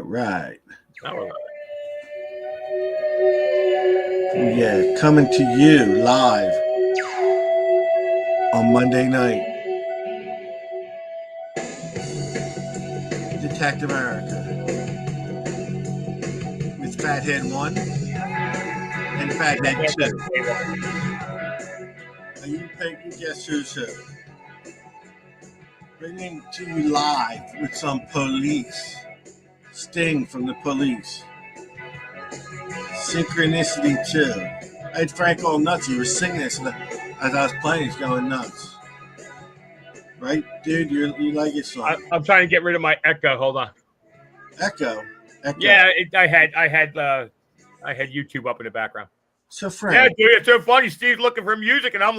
right. All right. Yeah, coming to you live on Monday night. Detective America with Fathead 1 and Fathead 2. Are you thinking guess who's who? Bringing to you live with some police. Sting from the Police. Synchronicity 2. I had Frank all nuts. He was singing this as I was playing. He's going nuts. Right, dude? You like it song? I'm trying to get rid of my echo. Hold on. Echo. Yeah, I had YouTube up in the background. So Frank. Yeah, dude, it's so funny. Steve's looking for music, and I'm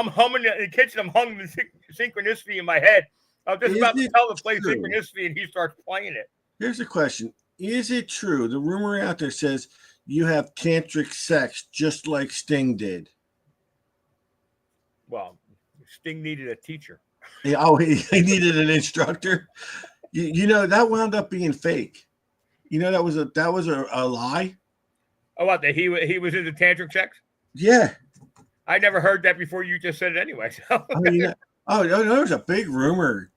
humming in the kitchen. I'm humming the Synchronicity in my head. I'm just about to tell him to play Synchronicity, and he starts playing it. Here's the question. Is it true? The rumor out there says you have tantric sex just like Sting did. Well, Sting needed a teacher. Yeah, he needed an instructor. You know, that wound up being fake. You know, that was a lie. Oh, what? That he was into tantric sex? Yeah. I never heard that before. You just said it anyway. So. There was a big rumor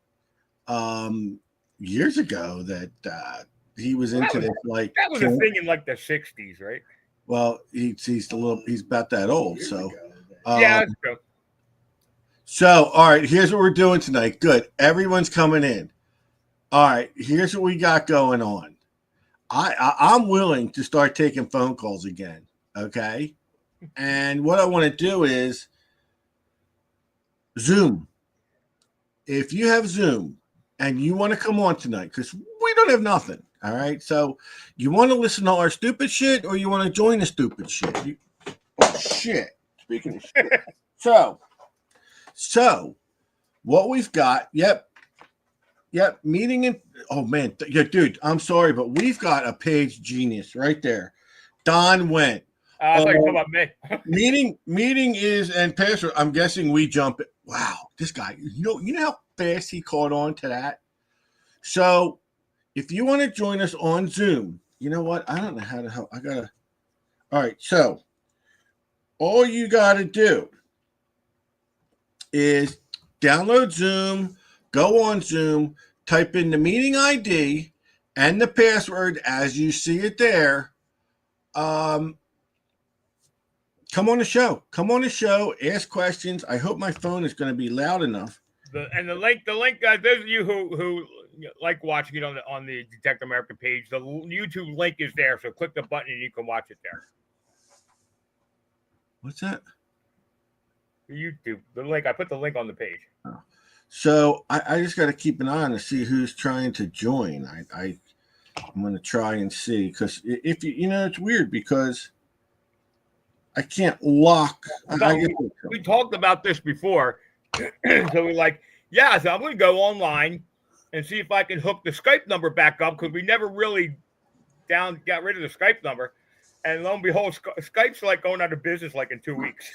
years ago that he was into this. Like that was a thing in like the 60s, right? Well, he's about that old. So yeah, that's true. So, all right, here's what we're doing tonight. Good. Everyone's coming in. All right, here's what we got going on. I'm willing to start taking phone calls again, okay? And what I want to do is Zoom. If you have Zoom and you want to come on tonight, because we don't have nothing, all right? So you want to listen to our stupid shit or you want to join the stupid shit? Shit. Speaking of shit. So what we've got, yep, meeting in, oh man, yeah, dude, I'm sorry, but we've got a page genius right there. Don went. I thought you were talking about me. Meeting is, and password, I'm guessing we jump it. Wow, this guy, you know how fast he caught on to that? So if you want to join us on Zoom, you know what? I don't know how to help. All right, so all you got to do is download Zoom, go on Zoom, type in the meeting ID and the password as you see it there. Come on the show. Ask questions. I hope my phone is going to be loud enough. The link, guys. Those of you who like watching it on the Detective America page, the YouTube link is there. So click the button and you can watch it there. What's that? YouTube, the link. I put the link on the page. Oh. So I just got to keep an eye on to see who's trying to join. I'm going to try and see, because if you know, it's weird because I can't lock. We talked about this before, so we're like, yeah. So I'm going to go online and see if I can hook the Skype number back up, because we never really got rid of the Skype number, and lo and behold, Skype's like going out of business like in 2 weeks.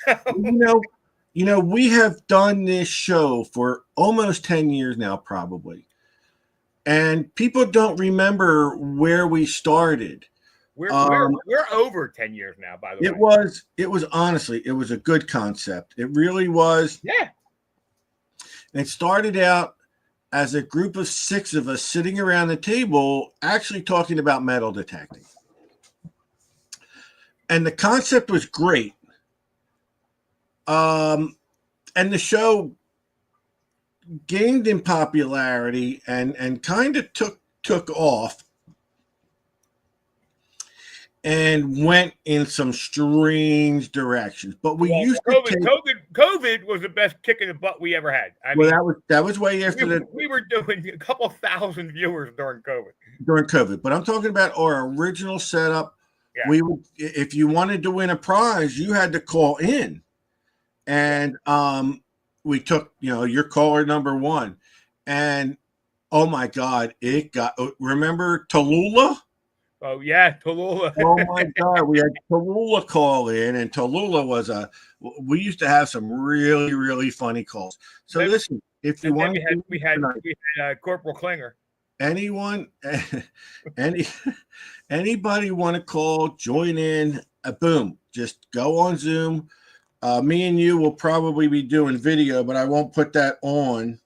You know, we have done this show for almost 10 years now, probably. And people don't remember where we started. We're over 10 years now, by the way. It was honestly, it was a good concept. It really was. Yeah. It started out as a group of 6 of us sitting around the table actually talking about metal detecting. And the concept was great. And the show gained in popularity and kind of took off and went in some strange directions. But COVID was the best kick in the butt we ever had. That was way after we were doing a couple thousand viewers during COVID. But I'm talking about our original setup. Yeah. We would, if you wanted to win a prize, you had to call in. And we took, your caller number 1. And, oh, my God, remember Tallulah? Oh, yeah, Tallulah. Oh, my God, we had Tallulah call in. And Tallulah we used to have some really, really funny calls. So listen, if you want we had Corporal Klinger. anyone, any anybody want to call, join in? Boom, just go on Zoom. Me and you will probably be doing video, but I won't put that on.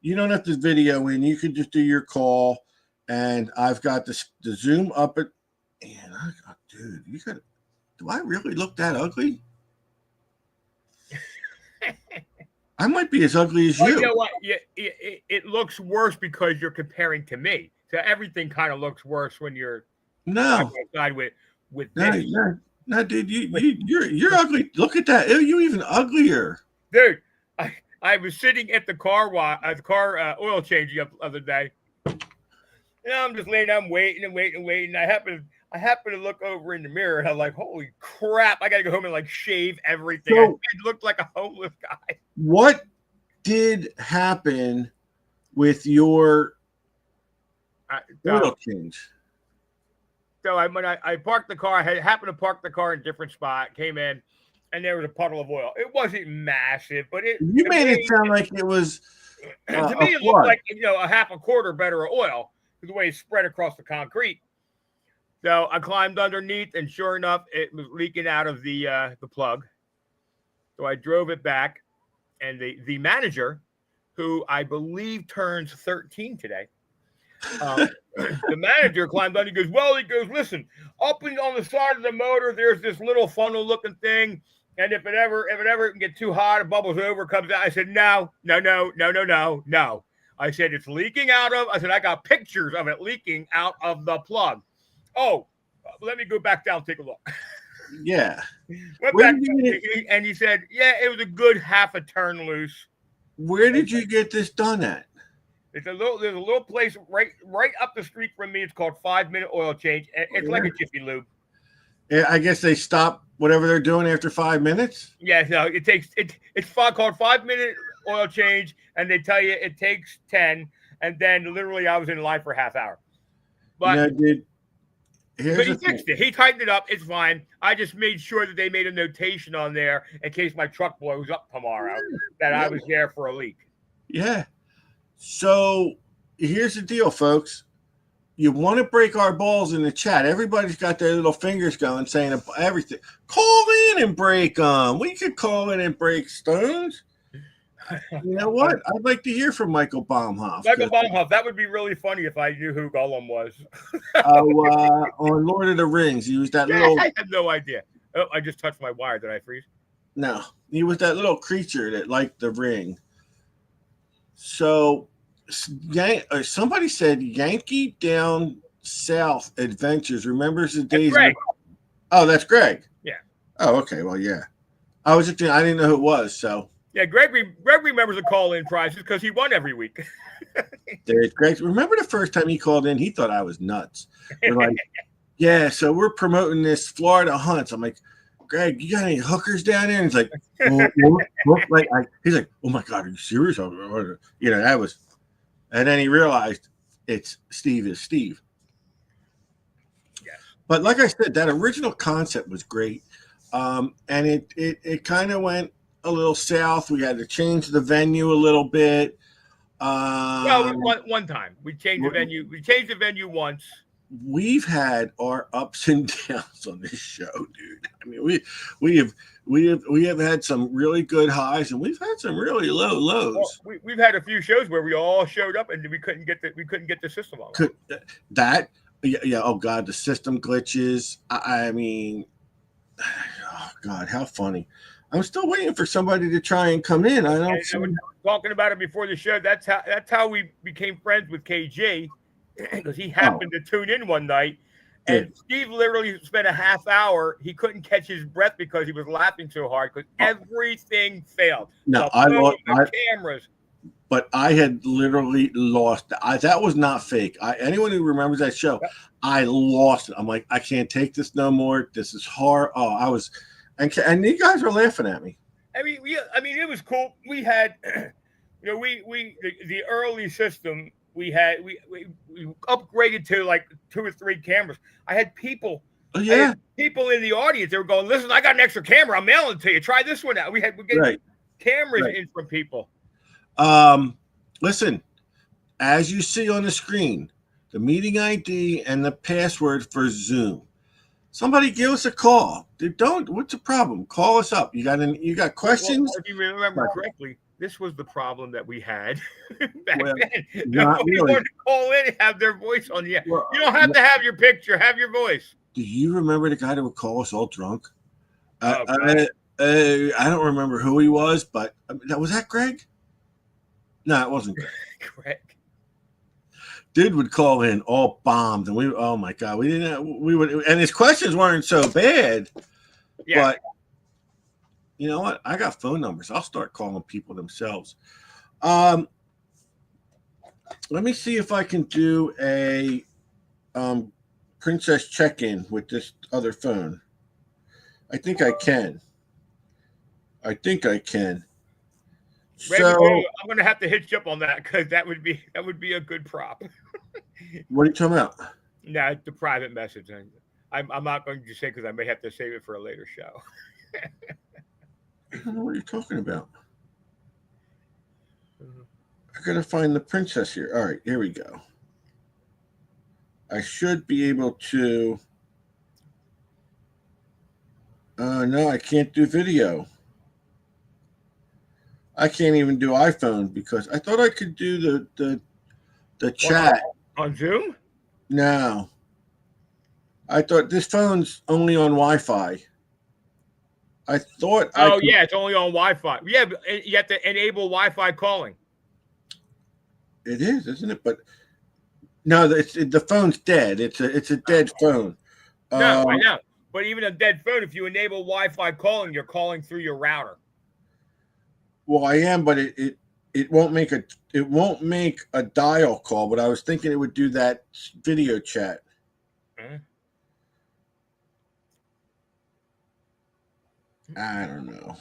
You don't have to video in. You can just do your call, and I've got the Zoom up at. And dude, you got. Do I really look that ugly? I might be as ugly as you. You know what? It looks worse because you're comparing to me. So everything kind of looks worse when you're no side with this. No, dude, you're ugly. Look at that. You even uglier, dude. I was sitting at the car oil changing up the other day. I'm just laying down waiting. I happen to look over in the mirror and I'm like, holy crap, I gotta go home and like shave everything. So, I looked like a homeless guy. What did happen with your oil change? So when I parked the car, I happened to park the car in a different spot, came in, and there was a puddle of oil. It wasn't massive, but you made it sound like it was to me it looked like a half a quarter better of oil the way it spread across the concrete. So I climbed underneath, and sure enough, it was leaking out of the plug. So I drove it back, and the manager, who I believe turns 13 today, the manager climbed on. He goes, listen, up and on the side of the motor, there's this little funnel-looking thing, and if it ever can get too hot, it bubbles over, comes out. I said, no. I said, it's leaking out of. I said, I got pictures of it leaking out of the plug. Oh, let me go back down and take a look. Yeah. Went back and he said, yeah, it was a good half a turn loose. Where did you get this done at? There's a little place right up the street from me. It's called 5 Minute Oil Change. It's like a Jiffy Lube. Yeah, I guess they stop whatever they're doing after 5 minutes. Yeah, no, it's called 5 Minute Oil Change, and they tell you it takes 10, and then literally I was in line for a half hour. But dude, he fixed it. He tightened it up. It's fine. I just made sure that they made a notation on there in case my truck blows up tomorrow that I was there for a leak. Yeah. So here's the deal, folks. You want to break our balls in the chat. Everybody's got their little fingers going, saying everything. Call in and break them. We could call in and break stones. You know what? I'd like to hear from Michael Baumhoff. That would be really funny if I knew who Gollum was. On Lord of the Rings, he was that little. I had no idea. Oh, I just touched my wire. Did I freeze? No, he was that little creature that liked the ring. So, somebody said Yankee Down South Adventures remembers the days. Oh, that's Greg. Yeah. Oh, okay. Well, yeah. I didn't know who it was. So. Yeah, Greg remembers the call-in prizes because he won every week. There's Greg. Remember the first time he called in? He thought I was nuts. We're like, yeah, so we're promoting this Florida hunts. I'm like, Greg, you got any hookers down there? And he's like, he's like, oh my God, are you serious? That was, and then he realized it's Steve is Steve. Yeah. But like I said, that original concept was great. And it kind of went a little south. We had to change the venue a little bit. One time we changed the venue. We changed the venue once. We've had our ups and downs on this show, dude. I mean, we have had some really good highs, and we've had some really low lows. Well, we've had a few shows where we all showed up and we couldn't get the system on. Yeah. Oh God, the system glitches. I mean, oh God, how funny. I'm still waiting for somebody to try and come in. I was talking about it before the show. That's how we became friends with KG, because he happened to tune in one night, and Steve literally spent a half hour. He couldn't catch his breath because he was laughing so hard because everything failed. No, the cameras. But I had literally lost. That was not fake. Anyone who remembers that show, I lost it. I'm like, I can't take this no more. This is hard. Oh, I was. And you guys were laughing at me. I mean, it was cool. We had, the early system. We upgraded to like 2 or 3 cameras. I had people. Oh, yeah. People in the audience. They were going, "Listen, I got an extra camera. I'm mailing it to you. Try this one out." We get cameras in from people. Listen, as you see on the screen, the meeting ID and the password for Zoom. Somebody give us a call. Don't. What's the problem? Call us up. You got questions? Well, if you remember correctly, this was the problem that we had back Well, then. not Nobody really. wanted to call in and have their voice on you. Well, You don't have to have your picture, have your voice. Do you remember the guy that would call us all drunk? Oh, I don't remember who he was, but was that Greg? No, it wasn't Greg. Greg. Dude would call in all bombed, and oh my god, we would, and his questions weren't so bad. Yeah. But you know what? I got phone numbers. I'll start calling people themselves. Let me see if I can do a Princess check-in with this other phone. I think I can. Ray, So, I'm going to have to hit you up on that because that would be a good prop. what are you talking about? No, it's the private message. I'm not going to say because I may have to save it for a later show. I don't know what you're talking about. I gotta find the princess here. All right, here we go. I should be able to. No, I can't do video. I can't even do iPhone because I thought I could do the chat. On Zoom? No. I thought this phone's only on Wi-Fi. I thought. Yeah, it's only on Wi-Fi. Yeah, but you have to enable Wi-Fi calling. It is, isn't it? But no, the phone's dead. It's a dead phone. No, I know. But even a dead phone, if you enable Wi-Fi calling, you're calling through your router. Well, I am, but it won't make a dial call. But I was thinking it would do that video chat. I don't know.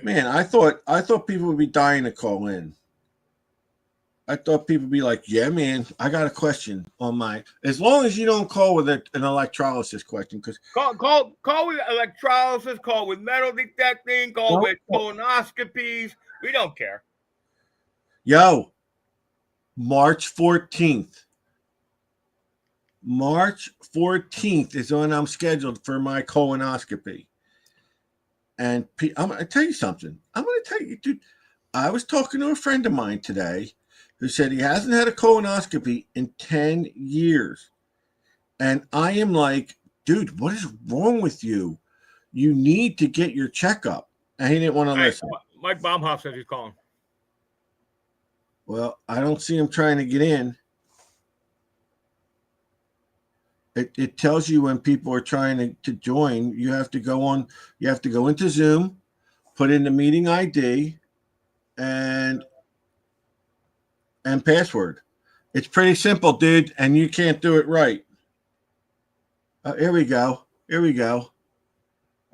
Man, I thought people would be dying to call in. I thought people would be like, yeah, man, I got a question on my. As long as you don't call with an electrolysis question, because call with electrolysis, call with metal detecting, call with colonoscopies. We don't care. Yo, March 14th. March 14th is when I'm scheduled for my colonoscopy. And I'm going to tell you something. I'm going to tell you, dude, I was talking to a friend of mine today who said he hasn't had a colonoscopy in 10 years. And I am like, dude, what is wrong with you? You need to get your checkup. And he didn't want to listen. Mike Baumhoff says he's calling. Well, I don't see him trying to get in. It tells you when people are trying to join. You have to go into Zoom, put in the meeting ID and password. It's pretty simple, dude, and you can't do it right. Here we go.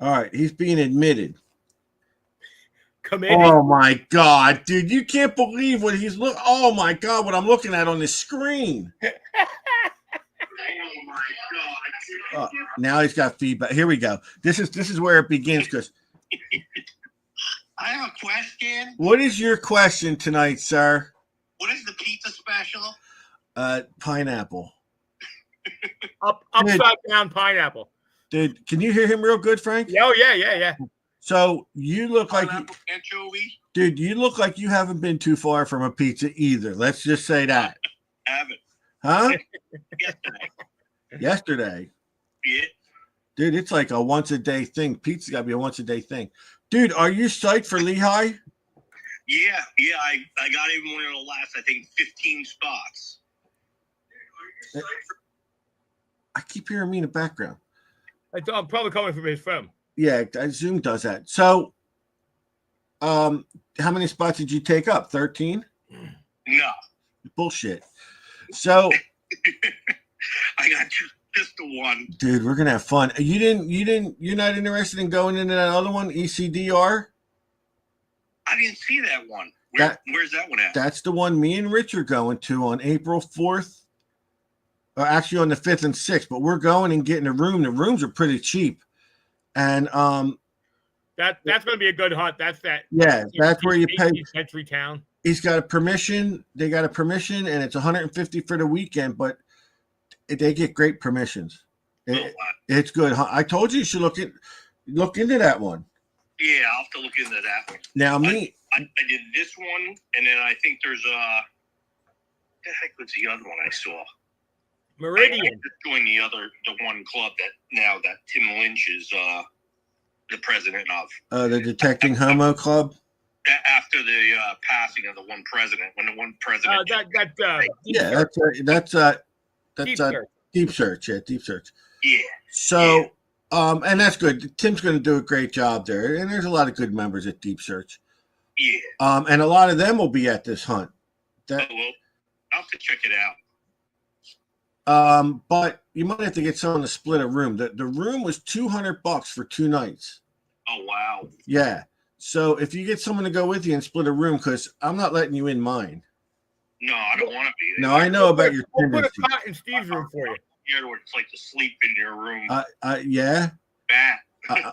All right, he's being admitted. Committee. Oh my god, dude, you can't believe what he's oh my god, what I'm looking at on the screen. Oh my god. Now he's got feedback. Here we go. This is where it begins, because I have a question. What is your question tonight, sir? What is the pizza special? Pineapple. Upside down pineapple. Dude, can you hear him real good, Frank? Oh yeah. So you look pineapple anchovy? Dude, you look like you haven't been too far from a pizza either. Let's just say that. Haven't. Huh? Yesterday. Yeah. Dude, it's like a once a day thing. Pizza's got to be a once a day thing. Dude, are you psyched for Lehigh? Yeah. I got even one of the last, I think, 15 spots. I keep hearing me in the background. I'm probably coming from his phone. Yeah, Zoom does that. So, how many spots did you take up? 13? No. Bullshit. So, I got just the one. Dude, we're gonna have fun. You're not interested in going into that other one, ECDR? I didn't see that one. Where's that one at? That's the one me and Rich are going to on April 4th. Actually on the 5th and 6th, but we're going and getting a room. The rooms are pretty cheap. And that's going to be a good hunt. That's that. Yeah, that's where you pay. Country town. He's got a permission. They got a permission, and it's 150 for the weekend. But they get great permissions. It's good. Huh? I told you should look into that one. Yeah, I'll have to look into that one. Now, I did this one, and then I think there's what the heck was the other one I saw? Meridian. I just joined the one club that Tim Lynch is the president of. The Detecting Homo Club. After the passing of the one president, when the one president. That's Deep Search. Yeah, Deep Search. Yeah. So, and that's good. Tim's going to do a great job there, and there's a lot of good members at Deep Search. Yeah. And a lot of them will be at this hunt. Well, I'll have to check it out. But you might have to get someone to split a room. The room was $200 for 2 nights. Oh wow. Yeah. So if you get someone to go with you and split a room, because I'm not letting you in mine. No, I don't want to be there. No, I know about your tendency. We'll put a cot in Steve's room for you. Yeah, where it's like to sleep in your room. Yeah. Bad.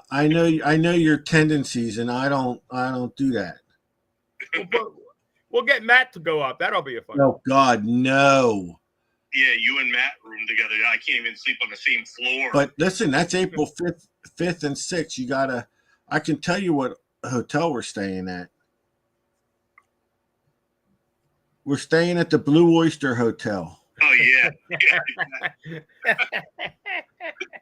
I know your tendencies, and I don't do that. We'll get Matt to go up. That'll be a fun. Oh God, no. Yeah, you and Matt room together. I can't even sleep on the same floor. But listen, that's April 5th and 6th. I can tell you what hotel we're staying at. We're staying at the Blue Oyster Hotel. Oh yeah.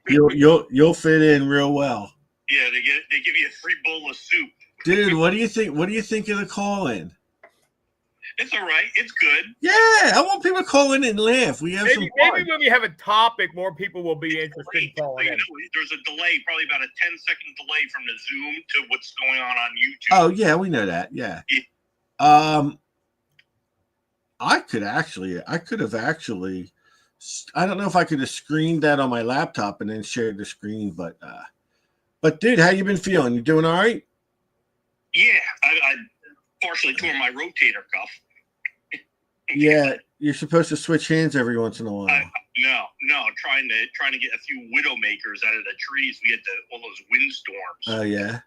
You'll fit in real well. Yeah, they give you a free bowl of soup. Dude, what do you think? What do you think of the call-in? It's all right. It's good. Yeah, I want people to call in and laugh. We have maybe when we have a topic, more people will be interested in calling in. There's a delay, probably about a 10-second delay from the Zoom to what's going on YouTube. Oh yeah, we know that. Yeah. I could have actually. I don't know if I could have screened that on my laptop and then shared the screen, but dude, how you been feeling? You doing all right? Yeah, I partially tore my rotator cuff. Yeah, you're supposed to switch hands every once in a while. No, trying to get a few widowmakers out of the trees. We had all those windstorms. Oh yeah.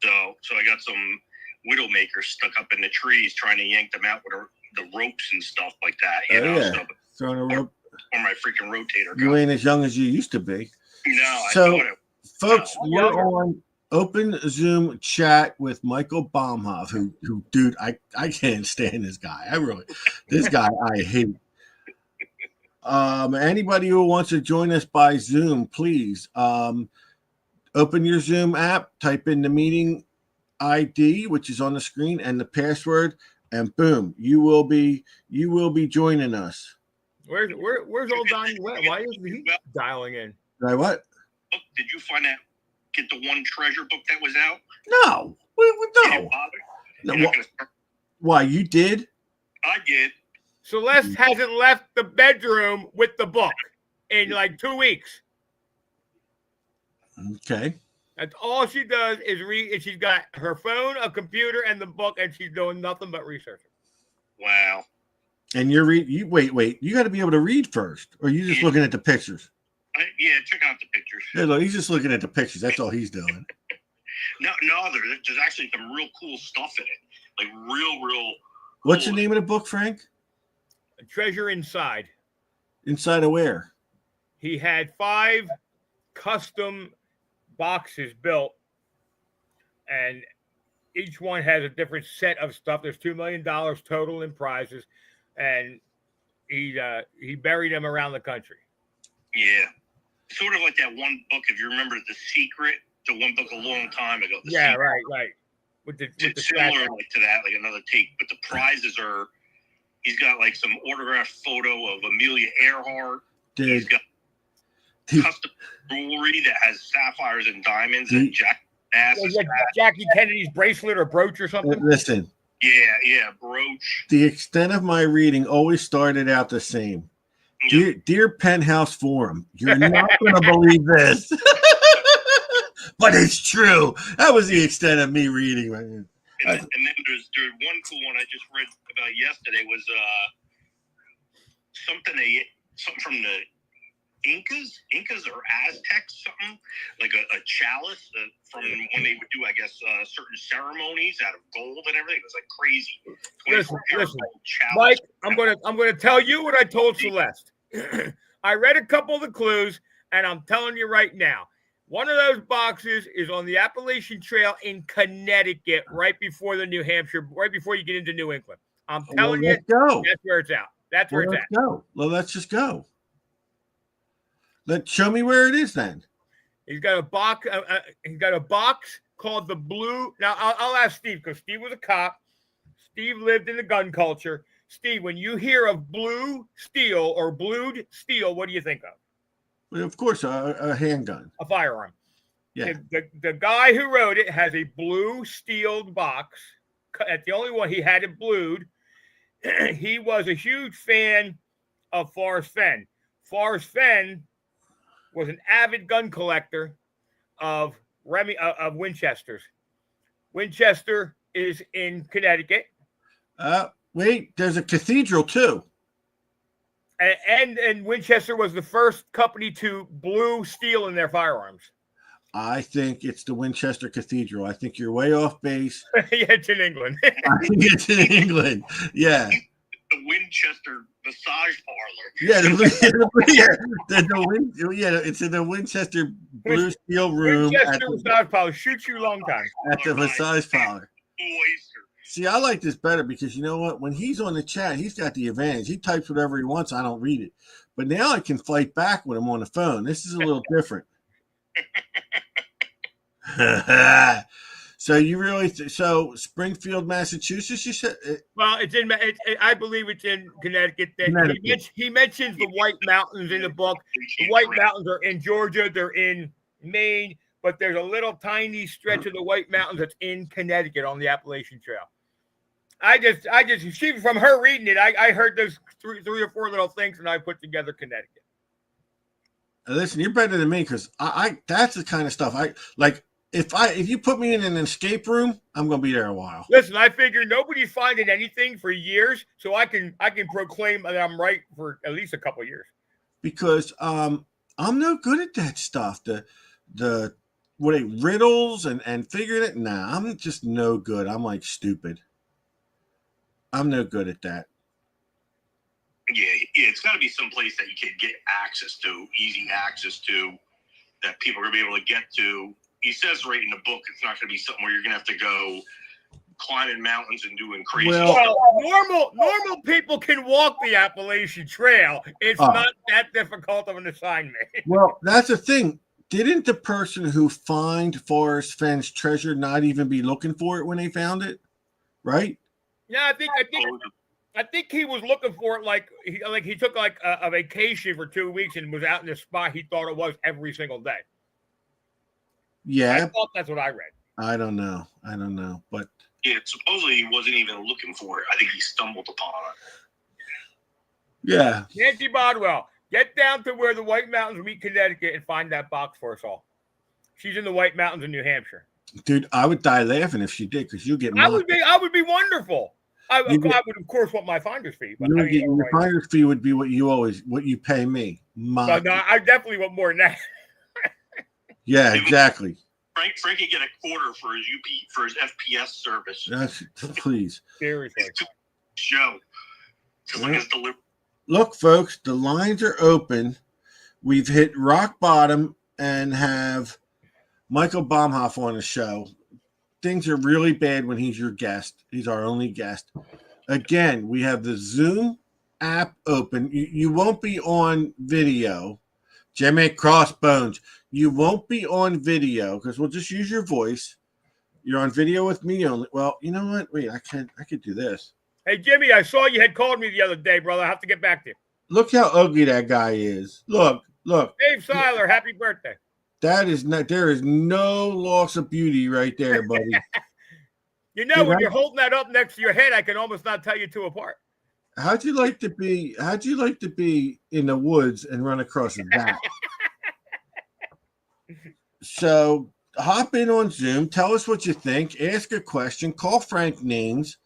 So I got some widowmakers stuck up in the trees, trying to yank them out with the ropes and stuff like that. You know, yeah, throwing a rope. Or my freaking rotator cuff. You ain't as young as you used to be. No, so folks, we're on open Zoom chat with Michael Baumhoff, who dude, I can't stand this guy. This guy I hate. Anybody who wants to join us by Zoom, please open your Zoom app, type in the meeting ID, which is on the screen, and the password, and boom, you will be joining us. Where's old Donnie? Why is he dialing in? Right, what? Did you get the one treasure book that was out? No. No. Why, you did? I did. Celeste hasn't left the bedroom with the book in like 2 weeks. Okay. That's all she does is read, and she's got her phone, a computer, and the book, and she's doing nothing but researching. Wow. And wait, you got to be able to read first, or are you just looking at the pictures? Yeah, check out the pictures. Yeah, look, he's just looking at the pictures. That's all he's doing. No, there's actually some real cool stuff in it. Like real cool. What's the name of the book, Frank? A Treasure Inside. Inside of where? He had 5 custom boxes built, and each one has a different set of stuff. There's $2 million total in prizes, and he buried them around the country. Yeah, sort of like that one book, if you remember, The Secret, the one book a long time ago. Yeah, right. With the similar like to that, like another take, but the prizes are. He's got like some autographed photo of Amelia Earhart. Dude. He's got custom jewelry that has sapphires and diamonds and Jackie Kennedy's bracelet or brooch or something. Listen. Yeah, brooch. The extent of my reading always started out the same. Dear Penthouse Forum, you're not going to believe this, but it's true. That was the extent of me reading. And then there's one cool one I just read about yesterday was something from the Incas or Aztecs, something like a chalice from when they would do, I guess, certain ceremonies out of gold and everything. It was like crazy. 24-karat Listen, gold chalice. Mike, I'm gonna tell you what I told Celeste. I read a couple of the clues, and I'm telling you right now, one of those boxes is on the Appalachian Trail in Connecticut, right before the New Hampshire, right before you get into New England. I'm telling you, let's go. that's where it's at. That's where it's let's at. go. Well, let's just go. Let's show me where it is then. He's got a box. He's got a box called the Blue. Now I'll ask Steve because Steve was a cop. Steve lived in the gun culture. Steve, when you hear of blue steel or blued steel, what do you think of? Well, of course, a handgun. A firearm. Yeah. The guy who wrote it has a blue steeled box. That's the only one he had it blued. He was a huge fan of Forrest Fenn. Forrest Fenn was an avid gun collector of Winchesters. Winchester is in Connecticut. Wait, there's a cathedral too. And Winchester was the first company to blue steel in their firearms. I think it's the Winchester Cathedral. I think you're way off base. Yeah, it's in England. I think it's in England. Yeah. The Winchester massage parlor. Yeah, it's in the Winchester Blue Steel Room. Winchester massage parlor shoots you a long time. At the massage parlor. Oyster. See, I like this better because you know what? When he's on the chat, he's got the advantage. He types whatever he wants. I don't read it. But now I can fight back when I'm on the phone. This is a little different. So you really so Springfield, Massachusetts, you said? Well, it's in. I believe it's in Connecticut. He mentions the White Mountains in the book. The White Mountains are in Georgia. They're in Maine, but there's a little tiny stretch of the White Mountains that's in Connecticut on the Appalachian Trail. I just she from her reading it, I heard those three or four little things, and I put together Connecticut. Listen, you're better than me because I that's the kind of stuff I like. If you put me in an escape room, I'm going to be there a while. Listen, I figure nobody's finding anything for years, so I can proclaim that I'm right for at least a couple of years. Because I'm no good at that stuff. The riddles and figuring it. Nah, I'm just no good. I'm like stupid. I'm no good at that. Yeah, it's got to be some place that you can get access to, easy access to, that people are going to be able to get to. He says right in the book, it's not going to be something where you're going to have to go climbing mountains and doing crazy stuff. Well, normal people can walk the Appalachian Trail. It's not that difficult of an assignment. Well, that's the thing. Didn't the person who find Forrest Fenn's treasure not even be looking for it when they found it? Right? Yeah, I think he was looking for it like he took like a vacation for 2 weeks and was out in the spot he thought it was every single day. Yeah. I thought that's what I read. I don't know. But yeah, supposedly he wasn't even looking for it. I think he stumbled upon it. Yeah. Nancy Bodwell, get down to where the White Mountains meet Connecticut and find that box for us all. She's in the White Mountains in New Hampshire. Dude, I would die laughing if she did because you get I would be wonderful. I would of course want my finder's fee, but your finder's fee would be what you pay me. No, I definitely want more than that. Yeah, exactly. Frankie get a quarter for his FPS service. Please. Seriously. Show. Look, folks, the lines are open. We've hit rock bottom and have Michael Baumhoff on the show. Things are really bad when he's your guest. He's our only guest. Again, we have the Zoom app open. You won't be on video. Jimmy Crossbones, you won't be on video because we'll just use your voice. You're on video with me only. Well, you know what? Wait, I could do this. Hey, Jimmy, I saw you had called me the other day, brother. I have to get back to you. Look how ugly that guy is. Look. Dave Seiler, happy birthday. There is no loss of beauty right there, buddy. When you're holding that up next to your head, I can almost not tell you two apart. How'd you like to be in the woods and run across that? So hop in on Zoom. Tell us what you think. Ask a question. Call Frank names.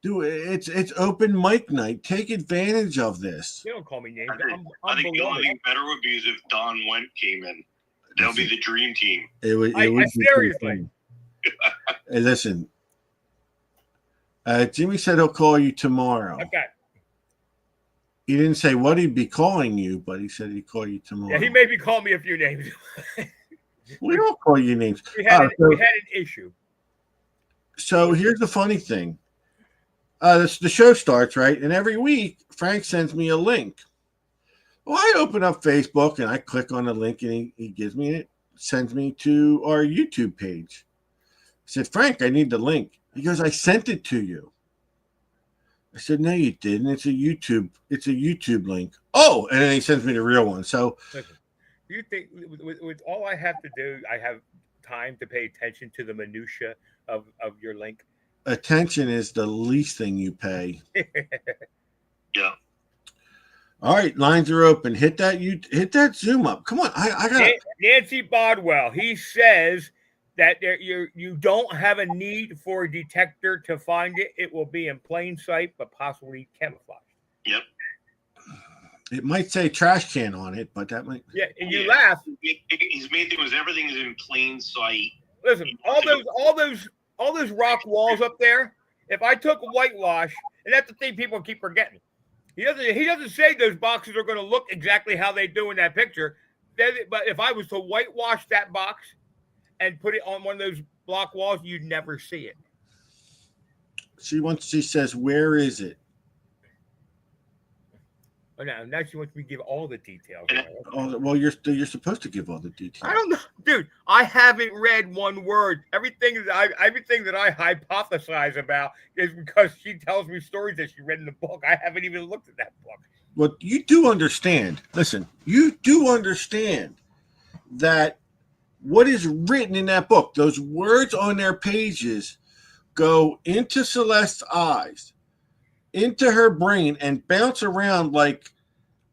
Do it's open mic night. Take advantage of this. You don't call me names. I I'm think the only beloved. thing better would be is if Don Went came in. That would be the dream team. It would. I It would be seriously. pretty funny. Hey, listen. Jimmy said he'll call you tomorrow. Okay. He didn't say what he'd be calling you, but he said he'd call you tomorrow. Yeah, he maybe called me a few names. We don't call you names. we had an issue. So here's the funny thing. The show starts, right? And every week, Frank sends me a link. Well, I open up Facebook and I click on the link and he gives me it, sends me to our YouTube page. I said, Frank, I need the link. He goes, I sent it to you. I said, no, you didn't. It's a YouTube link. Oh, and then he sends me the real one. So Listen, do you think with all I have to do, I have time to pay attention to the minutia of your link? attention is the least thing you pay. Yeah. All right, lines are open. Hit that Zoom up. Come on, I got Nancy Bodwell. He says that you don't have a need for a detector to find it. It will be in plain sight, but possibly camouflaged. Yep. It might say trash can on it, but that might. Yeah, and you laugh. His main thing was everything is in plain sight. Listen, all those rock walls up there. If I took whitewash, and that's the thing people keep forgetting. He doesn't say those boxes are going to look exactly how they do in that picture. But if I was to whitewash that box and put it on one of those block walls, you'd never see it. She says, where is it? Oh, now she wants me to give all the details. Oh, well, you're supposed to give all the details. I don't know, dude. I haven't read one word. Everything that I hypothesize about is because she tells me stories that she read in the book. I haven't even looked at that book. Well, you do understand. Listen, you do understand that what is written in that book, those words on their pages, go into Celeste's eyes, into her brain, and bounce around like.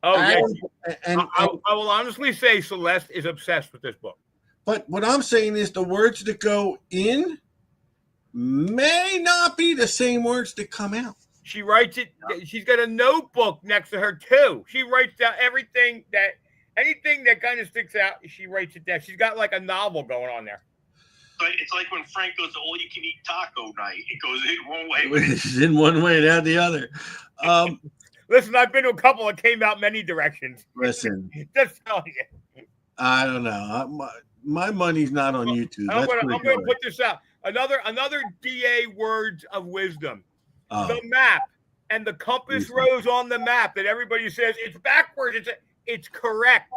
Oh, yeah. And I will honestly say Celeste is obsessed with this book. But what I'm saying is the words that go in may not be the same words that come out. She writes it. She's got a notebook next to her too. She writes down anything that kind of sticks out. She writes it down. She's got like a novel going on there. It's like when Frank goes to all-you-can-eat taco night. It goes in one way. It's in one way and out the other. Listen, I've been to a couple that came out many directions. Listen, Just telling you. I don't know. My money's not on YouTube. I'm going to put this out. Another DA words of wisdom. The map and the compass rose on the map that everybody says it's backwards. It's correct.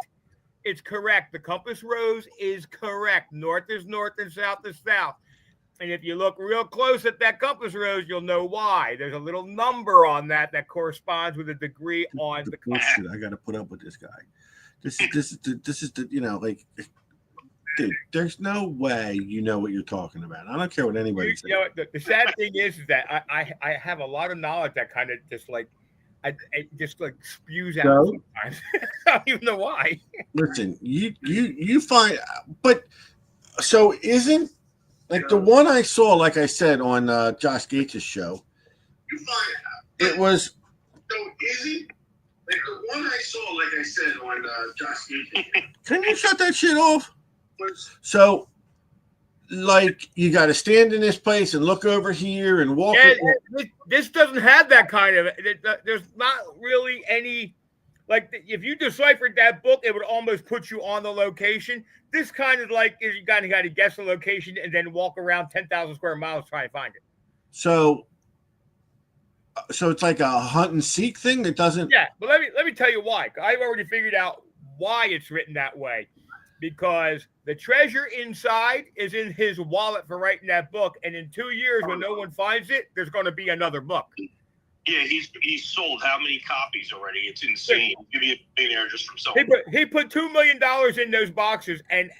It's correct. The compass rose is correct. North is north and south is south. And if you look real close at that compass rose, you'll know why. There's a little number on that corresponds with a degree on the compass. I got to put up with this guy. This is the like, dude. There's no way you know what you're talking about. I don't care what anybody says. You know, the sad thing is that I have a lot of knowledge that kind of just like it just like spews out sometimes. I don't even know why. Listen, you find, but so isn't. Like the one I saw, like I said, on Josh Gates' show, it was. So isn't like the one I saw, like I said, on Josh Gates' show. Can you shut that shit off? So, like, you got to stand in this place and look over here and walk. Yeah, this doesn't have that kind of. There's not really any. Like, if you deciphered that book, it would almost put you on the location. This kind of like is you got to guess the location and then walk around 10,000 square miles trying to find it. So it's like a hunt and seek thing that doesn't. Yeah, but let me tell you why. I've already figured out why it's written that way. Because the treasure inside is in his wallet for writing that book, and in 2 years, when no one finds it, there's going to be another book. Yeah, he's sold how many copies already? It's insane. Give me a millionaire just from selling. He put $2 million in those boxes and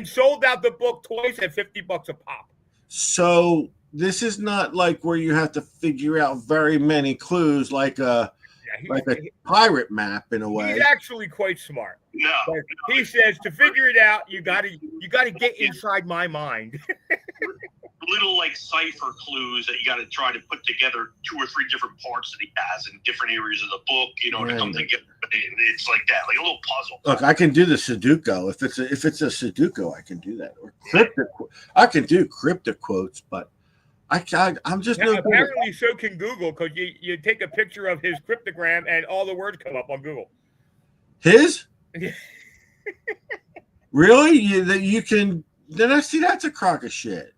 sold out the book twice at $50 a pop. So this is not like where you have to figure out very many clues, like a pirate map in a way. He's actually quite smart. No, he says to figure it out, you got to get inside my mind. little like cipher clues that you got to try to put together 2 or 3 different parts that he has in different areas of the book, you know, to come together. It's like that, like a little puzzle. Look, I can do the Sudoku. If it's a Sudoku, I can do that. Or I can do cryptic quotes, but I'm just Now, no good. apparently, so can Google, because you take a picture of his cryptogram and all the words come up on Google. His? Really? You can? Then I see that's a crock of shit.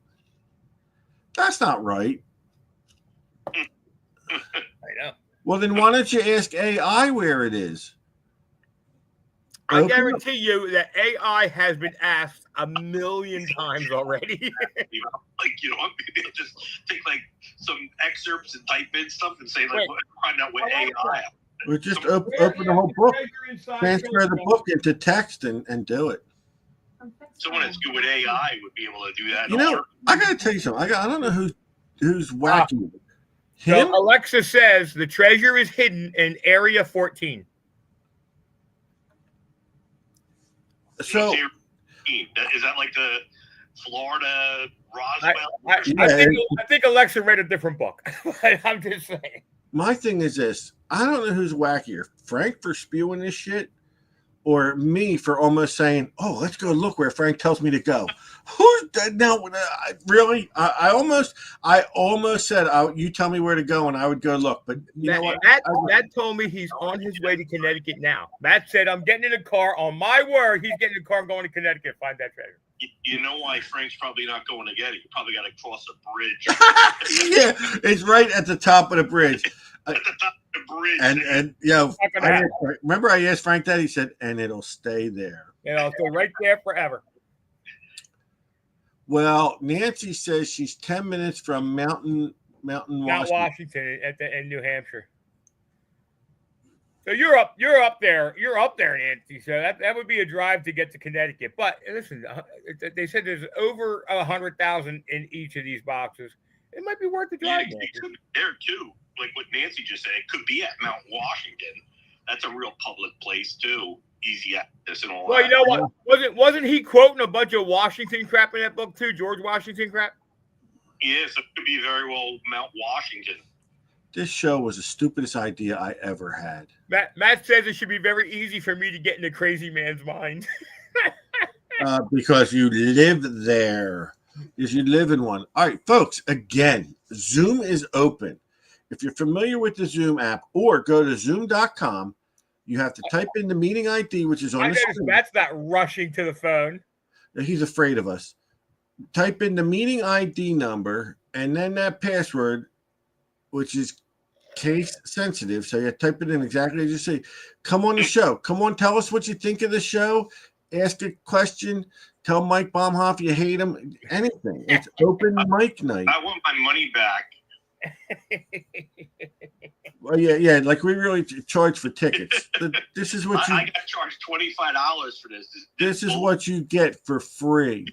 That's not right. I know. Well, then why don't you ask AI where it is? I guarantee you that AI has been asked 1,000,000 times already. Like, you know, maybe I'll just take like some excerpts and type in stuff and say, like, find out what AI. Or just open the whole book, transfer the book into text and do it. Someone that's good with AI would be able to do that. You know, I got to tell you something. I don't know who's wacky. So Alexa says the treasure is hidden in Area 14. So is that like the Florida Roswell? I think Alexa read a different book. I'm just saying. My thing is this: I don't know who's wackier, Frank for spewing this shit, or me for almost saying, "Oh, let's go look where Frank tells me to go." Who's now? Really? I almost said, "You tell me where to go, and I would go look." But you know what? Matt told me he's on his way to Connecticut now. Matt said, "I'm getting in a car." On my word, he's getting in a car. I'm going to Connecticut. Find that treasure. You know why Frank's probably not going to get it? You probably got to cross a bridge. Yeah, it's right at the top of the bridge. At the top of the bridge. And remember I asked Frank that, he said, and it'll stay there. And I'll stay right there forever. Well, Nancy says she's 10 minutes from Mount Washington in New Hampshire. So you're up there, Nancy. So that would be a drive to get to Connecticut. But listen, they said there's over 100,000 in each of these boxes. It might be worth the drive. Yeah, it could be there too. Like what Nancy just said, it could be at Mount Washington. That's a real public place too. Easy access and all that. Well, you know what? Wasn't he quoting a bunch of Washington crap in that book too? George Washington crap? Yes, it could be very well Mount Washington. This show was the stupidest idea I ever had. Matt says it should be very easy for me to get in a crazy man's mind. Because you live there. Because you live in one. All right, folks, again, Zoom is open. If you're familiar with the Zoom app, or go to Zoom.com, you have to type in the meeting ID, which is on the screen. Matt's not rushing to the phone. He's afraid of us. Type in the meeting ID number and then that password, which is case sensitive. So you type it in exactly as you say. Come on the show. Come on, tell us what you think of the show. Ask a question. Tell Mike Baumhoff you hate him. Anything. It's open mic night. I want my money back. Well, yeah. Like we really charge for tickets. This is what I got charged $25 for this. This is what you get for free.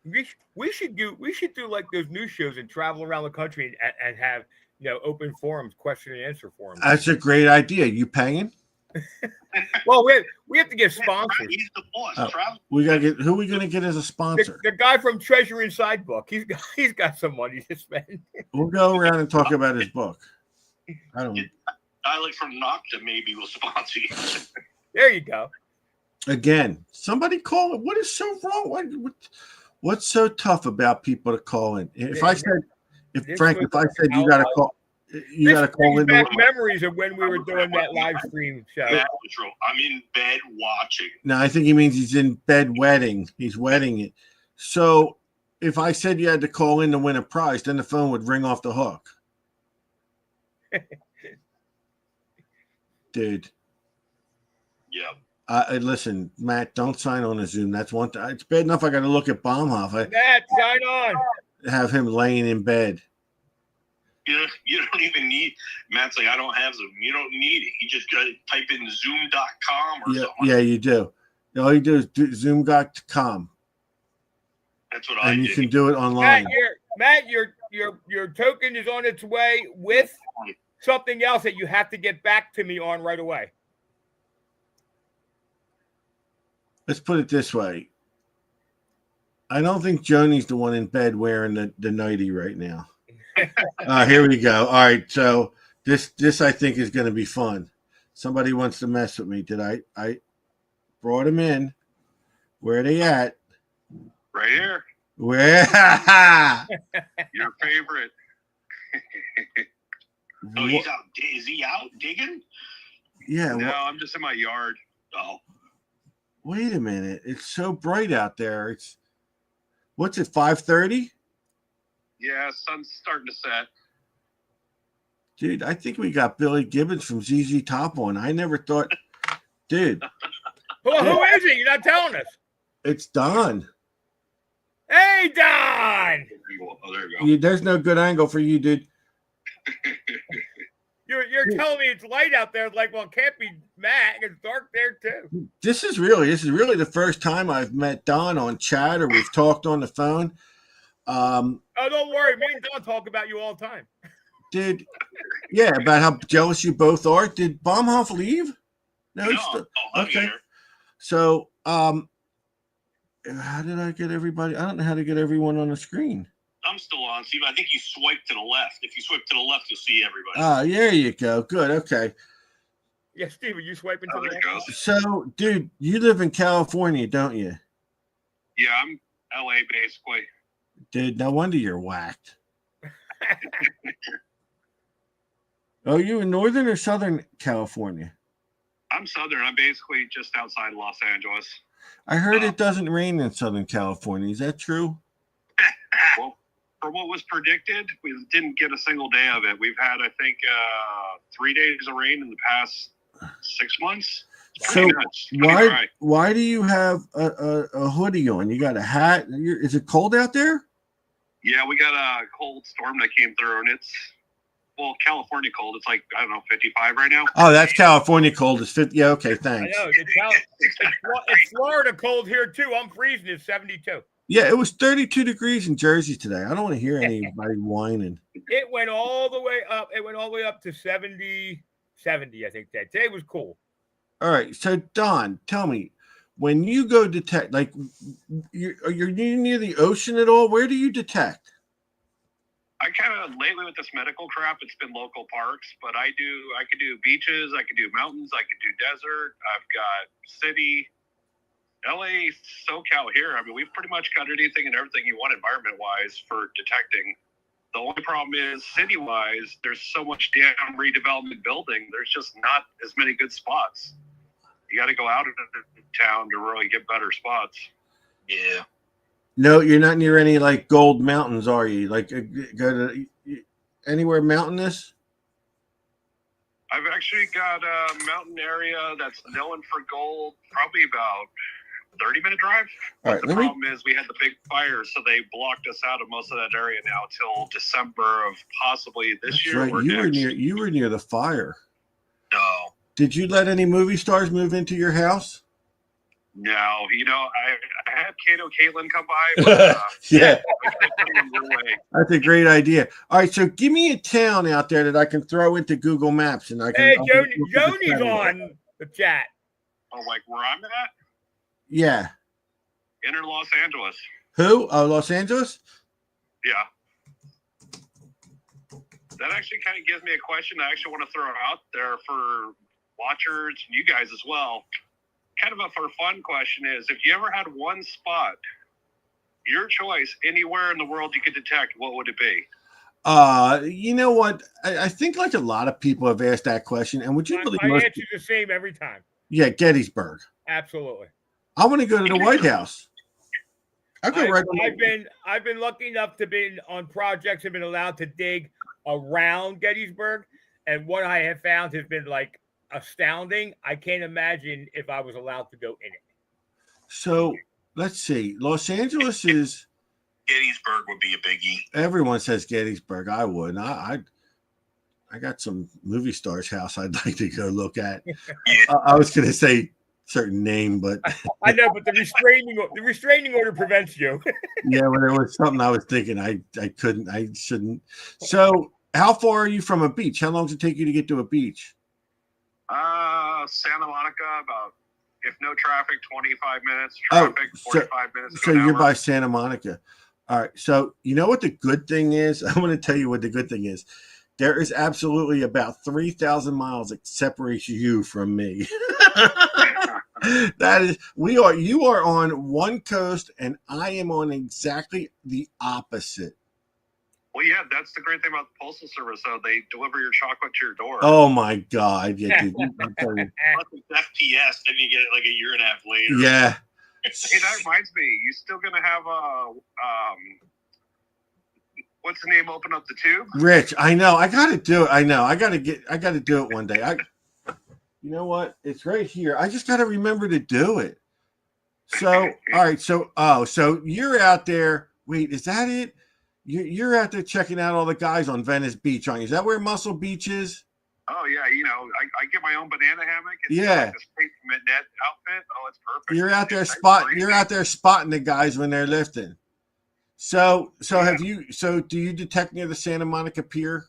We should do like those news shows and travel around the country and have open forums, question and answer forums. That's a great idea. You paying? Well, we have to get sponsors. He's the boss. Travel. We gotta get who are we gonna get as a sponsor? The guy from Treasure Inside book. He's got some money to spend. We'll go around and talk about his book. I don't. I like from Nocta maybe will sponsor you. There you go. Again, somebody call it. What is so wrong? What's so tough about people to call in? If I said you gotta call. You got to call in. Back memories of when we were doing that live stream show. I'm in bed watching. No, I think he means he's in bed wedding. He's wedding it. So if I said you had to call in to win a prize, then the phone would ring off the hook. Dude. Yeah. Listen, Matt, don't sign on a Zoom. That's one thing. It's bad enough I got to look at Baumhoff. Matt, sign on. Have him laying in bed. You don't even need Matt's like, I don't have Zoom. You don't need it. You just got to type in zoom.com or something. Yeah, you do. All you do is zoom.com. That's what I do. And you can do it online. Matt, your token is on its way with something else that you have to get back to me on right away. Let's put it this way. I don't think Joni's the one in bed wearing the nightie right now. Here we go. All right, so this I think is going to be fun. Somebody wants to mess with me. Did I brought him in? Where are they at? Right here. Where? Your favorite. Oh, he's out. Is he out digging? Yeah. No, I'm just in my yard. Oh, Wait a minute. It's so bright out there. It's what's it? 5:30. Yeah, sun's starting to set. Dude, I think we got Billy Gibbons from ZZ Top on. I never thought, dude. Who is it? You're not telling us. It's Don. Hey, Don. oh, there you go. There's no good angle for you, dude. You're telling me it's light out there. Like, well, it can't be Matt. It's dark there too. This is really the first time I've met Don on chat or we've talked on the phone. Oh, don't worry. Me and Don talk about you all the time. Dude, yeah, about how jealous you both are. Did Baumhoff leave? No, he's still, I'm okay. here. So, how did I get everybody? I don't know how to get everyone on the screen. I'm still on, Steve. I think you swipe to the left. If you swipe to the left, you'll see everybody. There you go. Good. Okay. Yeah, Steve, are you swiping to Oh, the there it left? goes. So, dude, you live in California, don't you? Yeah, I'm LA basically. Dude, no wonder you're whacked. Oh, you in Northern or Southern California? I'm Southern. I'm basically just outside Los Angeles. I heard it doesn't rain in Southern California. Is that true? Well, for what was predicted, we didn't get a single day of it. We've had, I think, 3 days of rain in the past 6 months. It's So pretty nuts. It's pretty dry. why do you have a hoodie on? You got a hat? Is it cold out there? Yeah, we got a cold storm that came through, and it's, well, California cold. It's like, I don't know, 55 right now. Oh, that's California cold. It's 50. Yeah, okay, I thanks. know. It's Florida cold here too. I'm freezing. It's 72. Yeah, it was 32 degrees in Jersey today. I don't want to hear anybody whining. It went all the way up. It went all the way up to 70, I think. Today was cool. All right, so Don, tell me, when you go detect, like, you're near the ocean at all? Where do you detect? I kind of, lately with this medical crap, it's been local parks, but I could do beaches, I could do mountains, I could do desert. I've got city, LA, SoCal here. I mean, we've pretty much got anything and everything you want environment-wise for detecting. The only problem is city-wise, there's so much damn redevelopment building. There's just not as many good spots. You got to go out of town to really get better spots. Yeah. No, you're not near any like gold mountains, are you? Like go to anywhere mountainous? I've actually got a mountain area that's known for gold, probably about 30-minute drive. All right, The problem is we had the big fires, so they blocked us out of most of that area now till December of possibly this That's year right. or You next. were near the fire. No. Did you let any movie stars move into your house? No, you know, I had Kato Caitlin come by, but Yeah, I couldn't put them your way. that's a great idea. All right, so give me a town out there that I can throw into Google Maps, and I can. Hey, I'll Joni, look at the Joni's satellite. on the chat. Oh, like where I'm at? Yeah. Inner Los Angeles. Who? Oh, Los Angeles. Yeah. That actually kind of gives me a question I actually want to throw out there for watchers and you guys as well. Kind of a for fun question is, if you ever had one spot, your choice, anywhere in the world you could detect, what would it be? You know what? I think like a lot of people have asked that question, and would you believe My most? answer's the same every time. Yeah, Gettysburg. Absolutely. I want to go to the White House. I go right. on I've been lucky enough to be on projects. Have been allowed to dig around Gettysburg, and what I have found has been like astounding. I can't imagine if I was allowed to go in it. So let's see. Los Angeles is. Gettysburg would be a biggie. Everyone says Gettysburg. I would. I got some movie stars' house I'd like to go look at. Yeah. I was going to say certain name, but I know, but the restraining order prevents you. yeah, when it was something I was thinking I couldn't, I shouldn't. So, how far are you from a beach? How long does it take you to get to a beach? Santa Monica, about if no traffic, 25 minutes. Oh, Traffic, so- 45 minutes. to So an you're hour. by Santa Monica. All right. So you know what the good thing is? I'm going to tell you what the good thing is. There is absolutely about 3,000 miles that separates you from me. That is, you are on one coast and I am on exactly the opposite. Well, yeah, that's the great thing about the Postal Service, though. They deliver your chocolate to your door. Oh my God. Yeah, dude. I'm telling you. Plus it's FPS, then you get it like a year and a half later. Yeah. Hey, that reminds me, you still going to have what's the name? Open up the tube? Rich, I know. I got to do it. I know. I got to do it one day. You know what? It's right here. I just got to remember to do it. So, all right. So you're out there. Wait, is that it? You're out there checking out all the guys on Venice Beach, aren't you? Is that where Muscle Beach is? Oh, yeah. You know, I get my own banana hammock. It's Yeah. like a straight net outfit. Oh, it's perfect. You're out there It's You're out there spotting the guys when they're lifting. So do you detect near the Santa Monica Pier?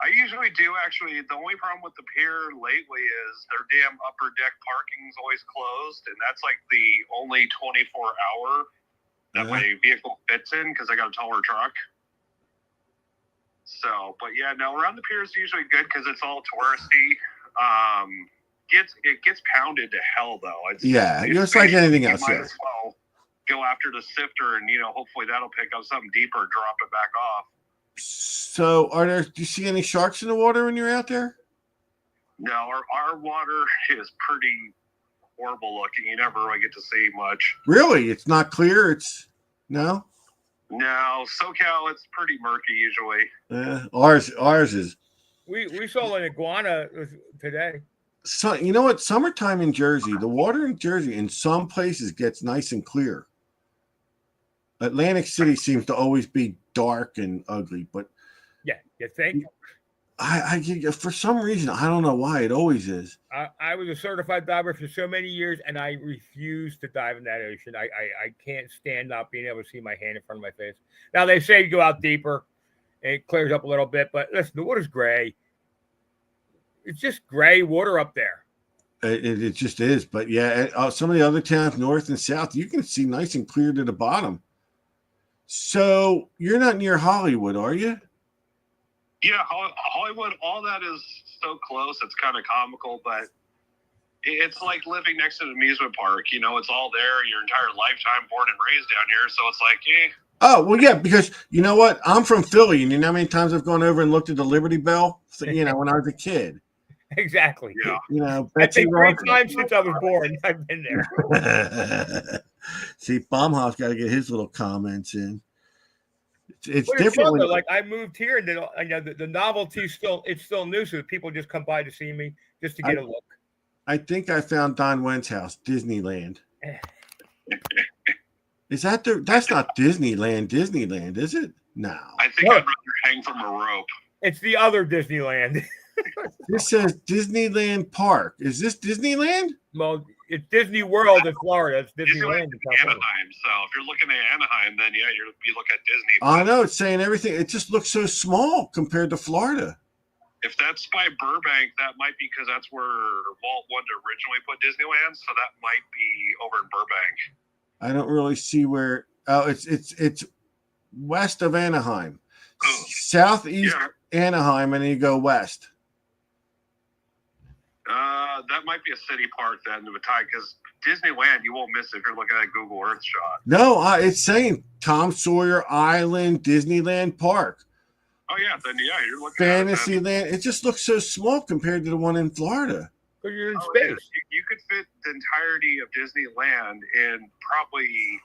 I usually do, actually. The only problem with the pier lately is their damn upper deck parking is always closed, and that's like the only 24-hour that my vehicle fits in because I got a taller truck. So, but yeah, no, around the pier is usually good because it's all touristy. It gets pounded to hell, though. It's like anything else. Yeah. Might as well go after the sifter, and hopefully that'll pick up something deeper, drop it back off. So, do you see any sharks in the water when you're out there? No, our water is pretty horrible looking. You never really get to see much. Really? It's not clear? No? No, SoCal, it's pretty murky usually. Ours is. We saw an iguana today. So, you know what? Summertime in Jersey, the water in Jersey in some places gets nice and clear. Atlantic City seems to always be dark and ugly, but Yeah, you think? I for some reason, I don't know why it always is. I was a certified diver for so many years, and I refuse to dive in that ocean. I can't stand not being able to see my hand in front of my face. Now, they say you go out deeper, and it clears up a little bit, but listen, the water's gray. It's just gray water up there. It just is. But yeah, some of the other towns, north and south, you can see nice and clear to the bottom. So you're not near Hollywood, are you? Yeah, Hollywood, all that is so close. It's kind of comical, but it's like living next to an amusement park. It's all there your entire lifetime, born and raised down here. So it's like, Oh, well, yeah, because you know what? I'm from Philly, and you know how many times I've gone over and looked at the Liberty Bell? So, when I was a kid. Exactly. Yeah. I think 3 times since I was born, I've been there. See, Baumhoff's got to get his little comments in. It's but different. Like I moved here, and then the novelty still new, so people just come by to see me just to get a look. I think I found Don Wentz house, Disneyland. Is that that's not Disneyland, is it? No. I think I'd rather hang from a rope. It's the other Disneyland. This says Disneyland Park. Is this Disneyland? Well, it's Disney World in Florida. It's Disneyland in Anaheim. So if you're looking at Anaheim, then yeah, you look at Disney. I know it's saying everything. It just looks so small compared to Florida. If that's by Burbank, that might be because that's where Walt wanted to originally put Disneyland. So that might be over in Burbank. I don't really see where. Oh, it's west of Anaheim, southeast Anaheim, and then you go west. That might be a city park then, because Disneyland you won't miss it if you're looking at Google Earth shot. No, it's saying Tom Sawyer Island, Disneyland Park. Oh yeah, then yeah, you're looking Fantasyland. It just looks so small compared to the one in Florida. Because you're in space. You could fit the entirety of Disneyland in probably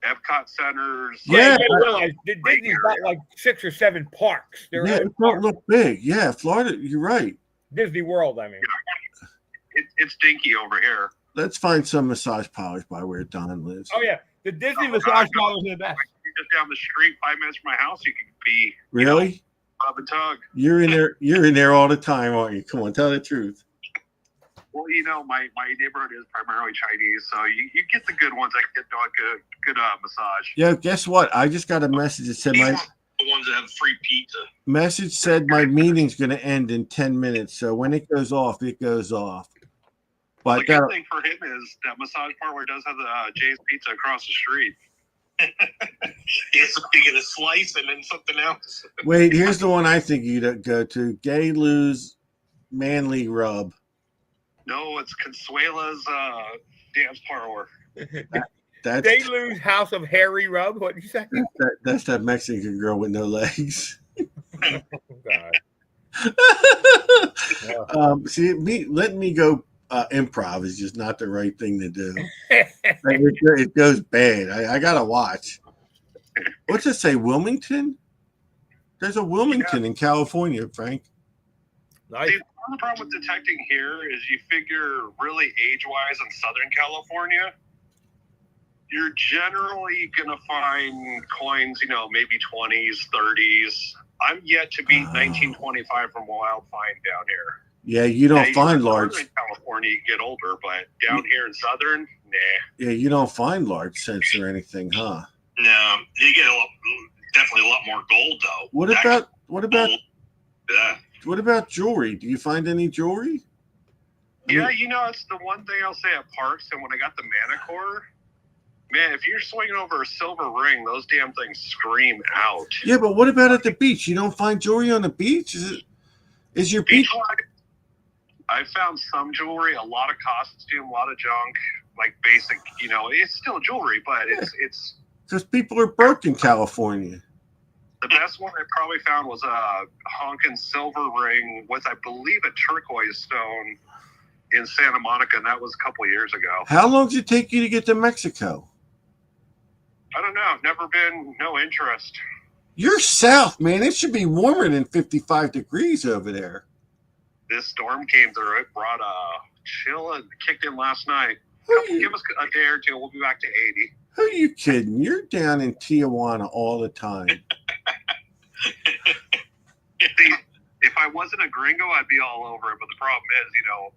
Epcot centers. Yeah, you realize Disney's got like 6 or 7 parks. It don't look big. Yeah, Florida. You're right. Disney World, I mean. It's dinky over here. Let's find some massage parlors by where Don lives. Oh yeah, the Disney massage parlors are the best. Just down the street, 5 minutes from my house, you can be really. Rub and tug. You're in there. You're in there all the time, aren't you? Come on, tell the truth. Well, my neighborhood is primarily Chinese, so you get the good ones. I get a good massage. Yeah, guess what? I just got a message that said The ones that have free pizza. Message said my meeting's going to end in 10 minutes. So when it goes off, it goes off. But The good thing for him is that massage parlor does have the Jay's Pizza across the street. Yes, you get a slice and then something else. wait, here's the one I think you'd go to: Gay Lou's Manly Rub. No, it's Consuela's dance parlor. That's They lose House of Harry Rub. What did you say? that's that Mexican girl with no legs. Oh, God. See, letting me go improv is just not the right thing to do. It goes bad. I gotta watch. What's it say? Wilmington? There's a Wilmington in California, Frank. Nice. See, the problem with detecting here is you figure really age-wise in Southern California, you're generally going to find coins, maybe 20s, 30s. I'm yet to beat 1925 from Wildfine down here. Yeah, you don't find large. In California, you get older, but down here in Southern, nah. Yeah, you don't find large cents or anything, huh? No, you get definitely a lot more gold though. What Yeah. about jewelry? Do you find any jewelry? Yeah, it's the one thing I'll say at Parks, and when I got the Manicore, man, if you're swinging over a silver ring, those damn things scream out. Yeah, but what about at the beach? You don't find jewelry on the beach? Is your beach? I found some jewelry, a lot of costume, a lot of junk, like basic. It's still jewelry, but it's Because people are broke in California. the best one I probably found was a honkin' silver ring with, I believe, a turquoise stone in Santa Monica, and that was a couple of years ago. How long did it take you to get to Mexico? I don't know. Never been, no interest. You're south, man. It should be warmer than 55 degrees over there. This storm came through. It brought a chill and kicked in last night. Give us a day or two. We'll be back to 80. Who are you kidding? You're down in Tijuana all the time. If I wasn't a gringo, I'd be all over it. But the problem is,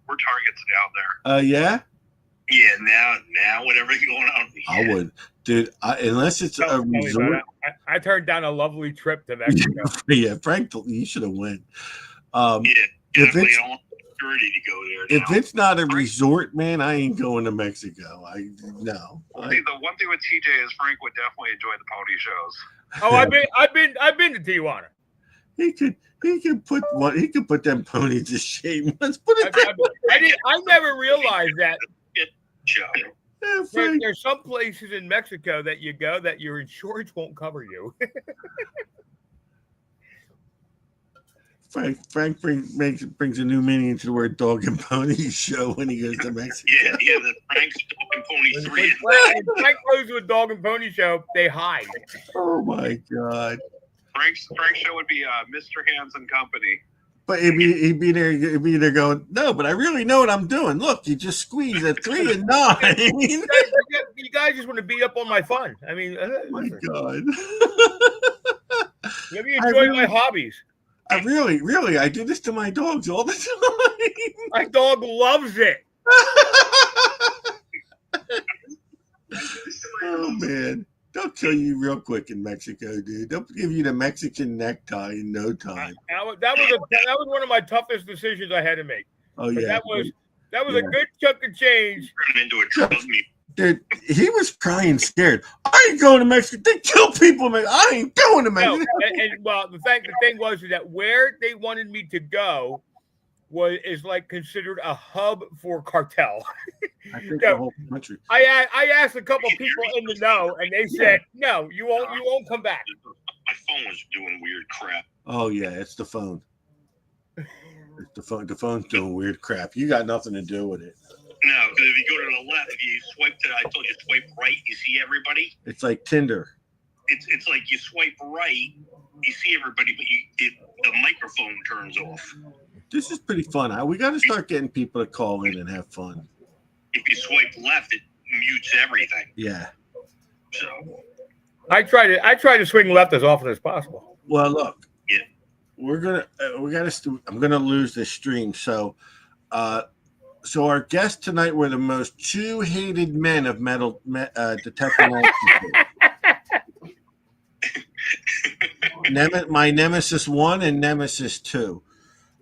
we're targets down there. Yeah? Yeah, now with everything going on. Yeah. I would. Dude, unless it's a resort. I turned down a lovely trip to Mexico. Yeah, Frank, you should have went. Yeah, If definitely it's- don't want security to go there now. If it's not a resort, man, I ain't going to Mexico. No. See, the one thing with TJ is Frank would definitely enjoy the pony shows. Oh, I've been to Tijuana. He could put them ponies to shame. Let's put it that way. I never realized that Show. Yeah, Frank, there's some places in Mexico that you go that your insurance won't cover you. Frank brings a new meaning into the word dog and pony show when he goes to Mexico. Yeah, the Frank's Dog and Pony 3. When Frank goes to a dog and pony show, they hide. Oh my God. Frank's show would be Mr. Hands and Company. But he'd be there going, no, but I really know what I'm doing. Look, you just squeeze a 3 and 9. You guys just want to beat up on my fun. I mean, Oh my God. let me enjoy my hobbies. I really, I do this to my dogs all the time. My dog loves it. Oh man, they'll kill you real quick in Mexico, dude. They'll give you the Mexican necktie in no time. That was one of my toughest decisions I had to make. Oh But yeah, that was a good chunk of change. Turned into a drug meet. dude. He was crying scared. I ain't going to Mexico. They kill people, man. I ain't going to No, Mexico. well, the thing was that where they wanted me to go is like considered a hub for cartel. I think Yeah. the whole country. I asked a couple people in the know, and they said, "No, you won't come back." My phone was doing weird crap. Oh yeah, it's the phone. It's the phone. The phone's doing weird crap. You got nothing to do with it. No, because if you go to the left, if you swipe to, I told you swipe right, you see everybody. It's like Tinder. It's like you swipe right, you see everybody, but the microphone turns off. This is pretty fun. We got to start getting people to call in and have fun. If you swipe left, it mutes everything. Yeah. So Uh, I try to swing left as often as possible. Well, look. Yeah. I'm gonna lose this stream. So our guests tonight were the most two hated men of Detective My Nemesis 1 and Nemesis 2.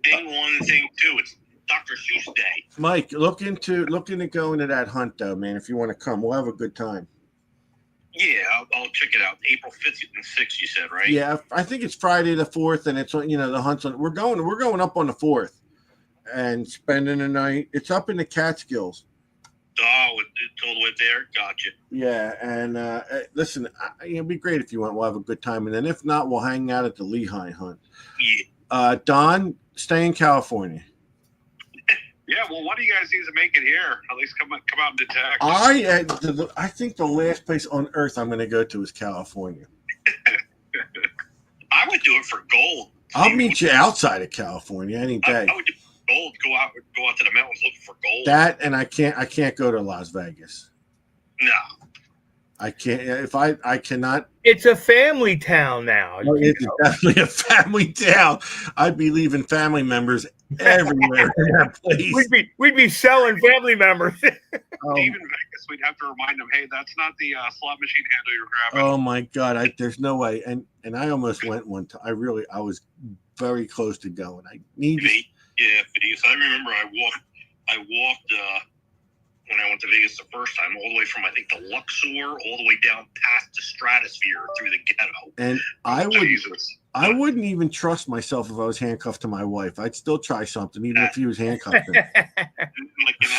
thing 1 and thing 2, it's Dr. Seuss Day. Mike, look into going to that hunt though, man. If you want to come, we'll have a good time. Yeah, I'll check it out. April 5th and 6th, you said, right? Yeah, I think it's Friday the 4th, and it's on. The hunt's on. We're going up on the 4th, and spending the night. It's up in the Catskills. Oh, it's all the way there. Gotcha. Yeah, and listen, it'd be great if you went. We'll have a good time, and then if not, we'll hang out at the Lehigh hunt. Yeah. Don, stay in California. Yeah, well, what do you guys need to make it here? At least come out and detect. I think the last place on earth I'm going to go to is California. I would do it for gold. I'll meet you outside of California any day. I would do gold. Go out to the mountains looking for gold. That, and I can't go to Las Vegas. No. I can't. If I cannot. It's a family town now. It's definitely a family town. I'd be leaving family members everywhere in that place. We'd be selling family members. Even Vegas, we'd have to remind them, hey, that's not the slot machine handle you're grabbing. Oh my God! There's no way. And I almost went one time. I was very close to going. I need. Yeah, Vegas. I remember I walked when I went to Vegas the first time, all the way from I think the Luxor, all the way down past the Stratosphere through the ghetto. And I wouldn't even trust myself if I was handcuffed to my wife. I'd still try something, even if he was handcuffed.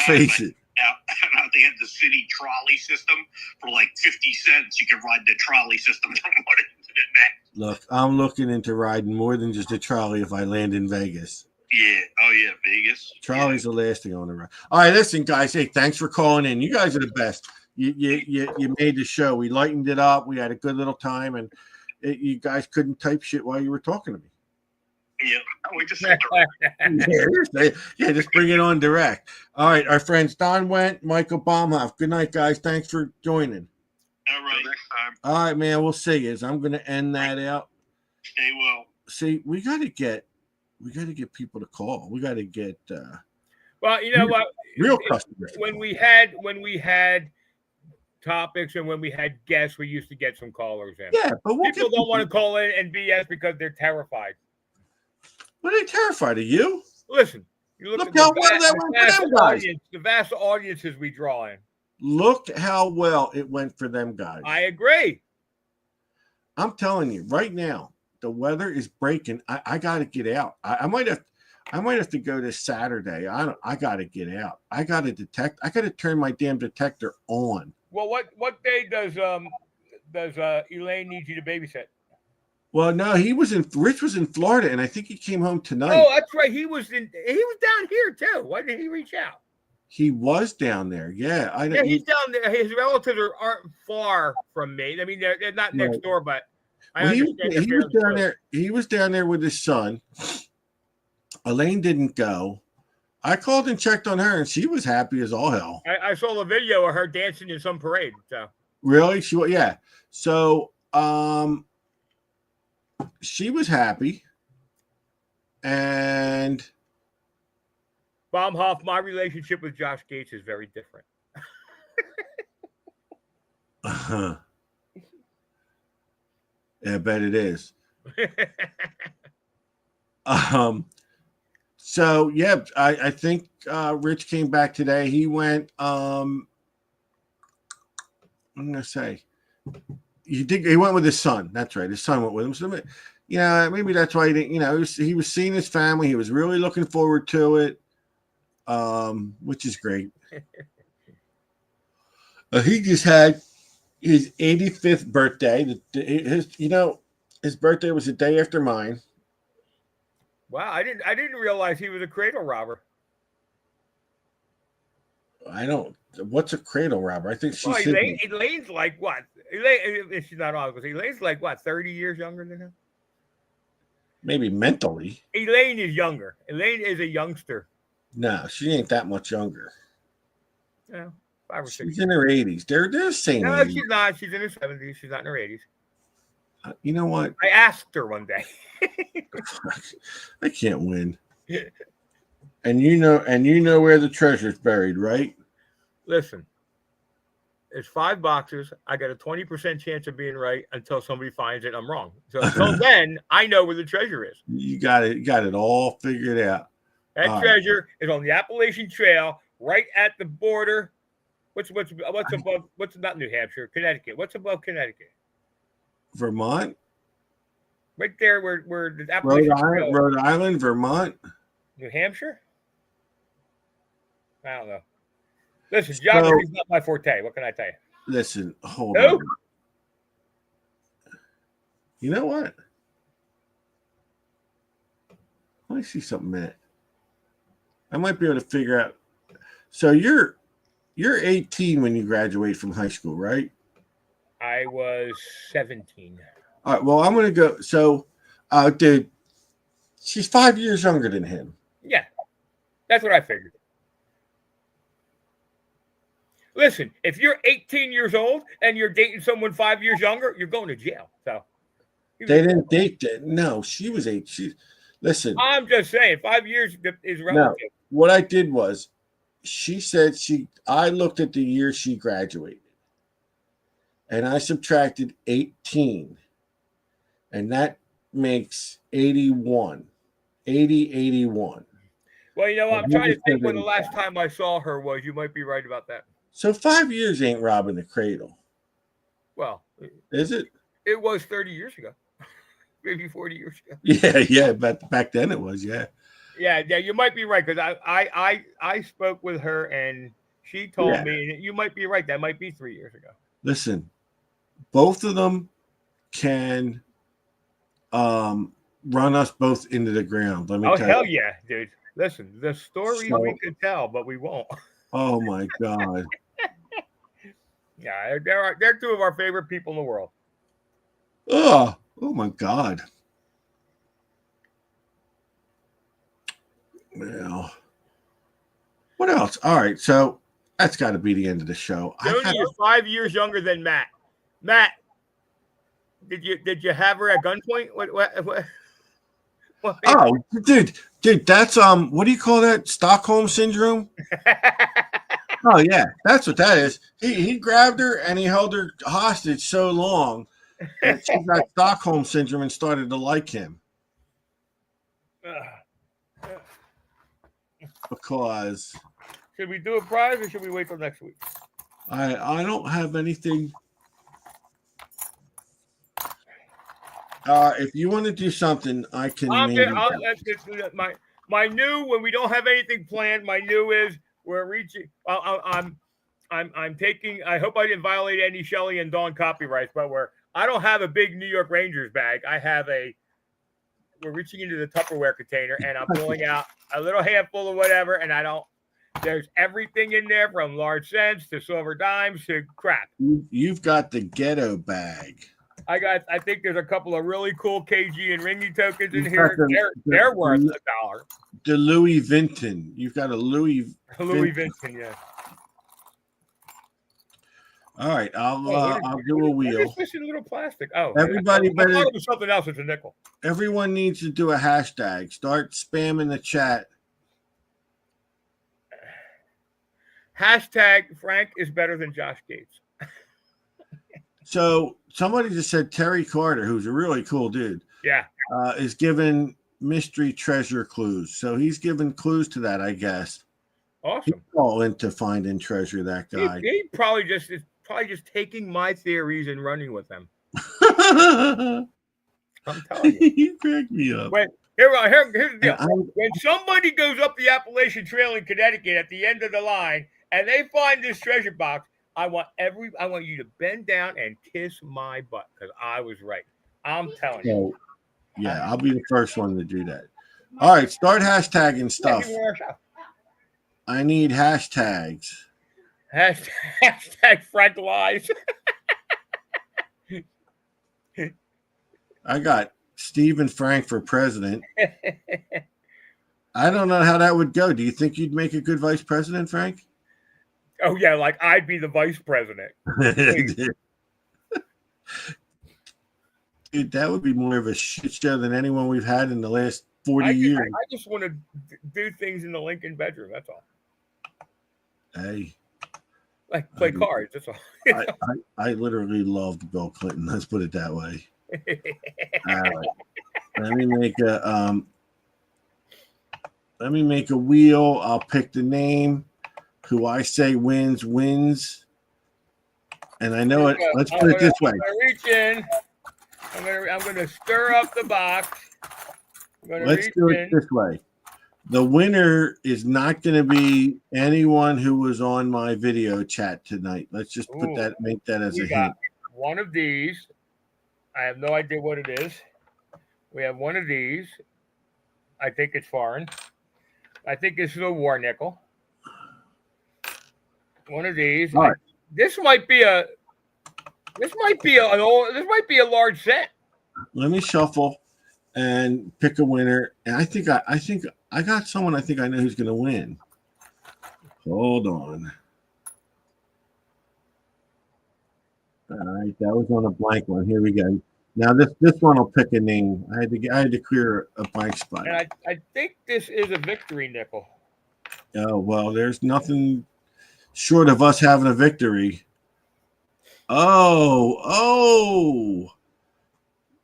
Face it. Out they had the city trolley system for like 50 cents. You could ride the trolley system from one end to the next. Look, I'm looking into riding more than just a trolley if I land in Vegas. Yeah. Oh, yeah. Vegas. Trolley's the last thing on the ride. All right, listen, guys. Hey, thanks for calling in. You guys are the best. You made the show. We lightened it up. We had a good little time, and you guys couldn't type shit while you were talking to me. Yeah. We just just bring it on direct. All right, our friends Don Went, Michael Baumhoff. Good night, guys. Thanks for joining. All right. Next time. All right, man. We'll see you. I'm going to end that out. Stay well. See, we got to get people to call. We got to get Well, you know what? Real customers. When we had topics and when we had guests, we used to get some callers in. Yeah, but people don't want to call in and BS because they're terrified. What are they terrified of you? Listen, you look at how well that went for them guys. The vast audiences we draw in. Look how well it went for them guys. I agree. I'm telling you right now, the weather is breaking. I got to get out. I might have to go this Saturday. I got to get out. I got to turn my damn detector on. Well, what day does Elaine need you to babysit? Well, no, Rich was in Florida, and I think he came home tonight. Oh, that's right. He was down here too. Why didn't he reach out? He was down there. Yeah, he's down there. His relatives aren't far from me. I mean, they're not next door, but he was down there. He was down there with his son. Elaine didn't go. I called and checked on her, and she was happy as all hell. I saw the video of her dancing in some parade. So really, yeah. So she was happy, and Baumhoff, my relationship with Josh Gates is very different. Yeah, I bet it is. So yeah, I think Rich came back today. He went. I'm gonna say he went with his son. That's right. His son went with him. So, maybe that's why he didn't. He was seeing his family. He was really looking forward to it, which is great. He just had his 85th birthday. His birthday was the day after mine. Wow, I didn't realize he was a cradle robber. What's a cradle robber? I think she's Elaine's like what? Elaine, she's not on, because Elaine's like what, 30 years younger than him? Maybe mentally. Elaine is younger. Elaine is a youngster. No, she ain't that much younger. Yeah, 5 or 6. She's in her 80s. They're the same. No, age. she's not. She's in her 70s. She's not in her 80s. You know what? I asked her one day. I can't win. And you know where the treasure's buried, right? Listen, it's 5 boxes. I got a 20% chance of being right until somebody finds it. I'm wrong. So until then, I know where the treasure is. You got it all figured out. That All right. treasure is on the Appalachian Trail, right at the border. What's above? What's not New Hampshire? Connecticut. What's above Connecticut? Vermont, Right there, where the Appalachian Trail. Rhode Island, Vermont. New Hampshire. I don't know. Listen, geography's not my forte. What can I tell you? Listen, hold Who? on. You know what? Let me see something, Matt. I might be able to figure out. So you're 18 when you graduate from high school, right? I was 17. All right. Well, I'm gonna go. So, dude, she's 5 years younger than him. Yeah, that's what I figured. Listen, if you're 18 years old and you're dating someone 5 years younger, you're going to jail. So They didn't date that. No, she was 8. Listen. I'm just saying, 5 years is relative. No, what I did was, she said I looked at the year she graduated, and I subtracted 18, and that makes 81. 81. Well, you know, I'm trying to think when the last time I saw her was. You might be right about that. So 5 years ain't robbing the cradle. Well, Is it? it was 30 years ago. Maybe 40 years ago. Yeah, but back then it was, yeah. Yeah, you might be right, because I spoke with her and she told me, you might be right, that might be 3 years ago. Listen, both of them can run us both into the ground. Let me tell hell you. yeah, dude. Listen, the stories we could tell, but we won't. Oh my God. Yeah, they're two of our favorite people in the world. Oh my God. Well, what else? All right, so that's got to be the end of the show. Joni is 5 years younger than Matt. Matt, did you have her at gunpoint? What? Oh, dude, that's what do you call that? Stockholm syndrome? Oh yeah, that's what that is. He grabbed her and he held her hostage so long that she got Stockholm syndrome and started to like him. Because should we do a prize or should we wait till next week? I don't have anything. If you want to do something, I can. My new, when we don't have anything planned, my new is we're reaching. I'm taking. I hope I didn't violate any Shelley and Dawn copyrights, but I don't have a big New York Rangers bag. I have we're reaching into the Tupperware container and I'm pulling out a little handful of whatever, and there's everything in there from large cents to silver dimes to crap. You've got the ghetto bag. I think there's a couple of really cool KG and Ringy tokens in here. They're worth $1. The Louis Vinton. You've got a Louis Vinton, yeah. All right, I'll do a wheel. It's just a little plastic. Oh, everybody I thought it was something else. It's a nickel. Everyone needs to do a hashtag. Start spamming the chat. Hashtag Frank is better than Josh Gates. So somebody just said Terry Carter, who's a really cool dude. Yeah. Is given mystery treasure clues. So he's given clues to that, I guess. Awesome. He's all into finding treasure, that guy. He probably just taking my theories and running with them. I'm telling you. You cracked me up. Wait, here's the deal. When somebody goes up the Appalachian Trail in Connecticut at the end of the line and they find this treasure box, I want you to bend down and kiss my butt because I was right. I'm telling you. Yeah, I'll be the first one to do that. All right, start hashtagging stuff. I need hashtags. Hashtag Frank lies. I got Steve and Frank for president. I don't know how that would go. Do you think you'd make a good vice president, Frank? Oh, yeah, like I'd be the vice president. Dude, that would be more of a shit show than anyone we've had in the last 40 years. I just want to do things in the Lincoln bedroom. That's all. Hey. Like play cards. That's all. I literally loved Bill Clinton. Let's put it that way. All right. Let me make a Let me make a wheel. I'll pick the name. Who I say wins. And I know it. Let's put it this way. I'm gonna reach in. I'm gonna stir up the box. Let's do it this way. The winner is not going to be anyone who was on my video chat tonight. Let's just make that as a hint. One of these. I have no idea what it is. We have one of these. I think it's foreign. I think this is a war nickel. One of these. All right. This might be a large set. Let me shuffle and pick a winner. And I think I got someone I think I know who's going to win. Hold on. All right, that was on a blank one. Here we go. Now this one will pick a name. I had to clear a blank spot. And I think this is a victory nickel. Oh well, there's nothing short of us having a victory. Oh,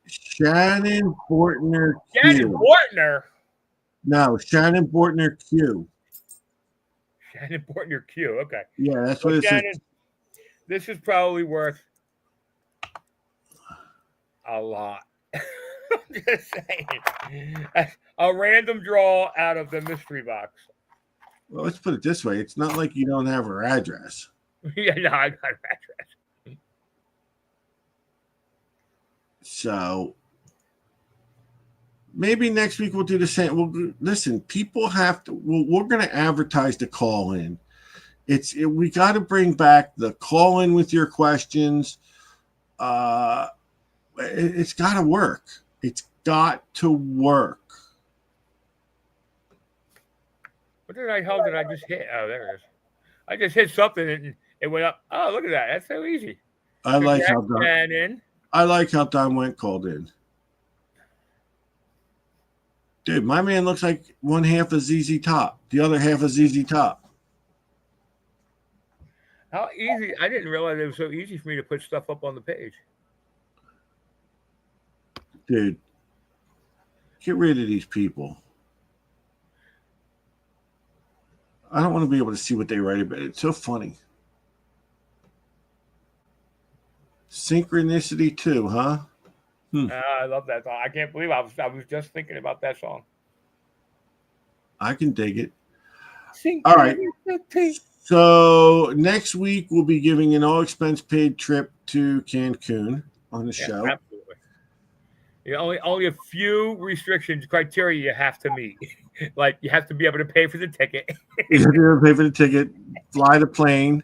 Shannon Bortner Q. Shannon Bortner? No, Shannon Bortner Q. Shannon Bortner Q. Okay. Yeah, that's what it says. This is probably worth a lot. I'm just saying. A random draw out of the mystery box. Well, let's put it this way. It's not like you don't have her address. Yeah, no, I got her address. So maybe next week we'll do the same. Well, listen, people have to. We're going to advertise the call in. We got to bring back the call in with your questions. It's got to work. It's got to work. What the hell did I just hit? Oh, there it is. I just hit something and it went up. Oh, look at that. That's so easy. I like how Don Went called in. Dude, my man looks like one half of ZZ Top, the other half of ZZ Top. How easy. I didn't realize it was so easy for me to put stuff up on the page. Dude, get rid of these people. I don't want to be able to see what they write about. It's so funny. Synchronicity too, huh? I love that song. I can't believe I was just thinking about that song. I can dig it. All right. So next week we'll be giving an all expense paid trip to Cancun on the show. Absolutely. Only a few restrictions, criteria you have to meet. Like you have to be able to pay for the ticket. You have to be able to pay for the ticket, fly the plane,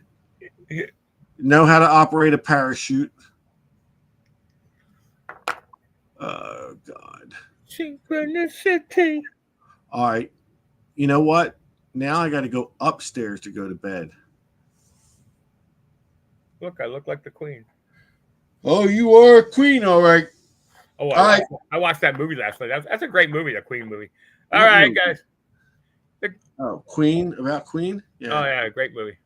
know how to operate a parachute. Oh God. Synchronicity. All right. You know what? Now I got to go upstairs to go to bed. Look, I look like the queen. Oh, you are a queen, all right. Oh, I watched that movie last night. That's a great movie, the Queen movie. All right, guys. Oh, Queen? About Queen? Yeah. Oh, yeah, great movie.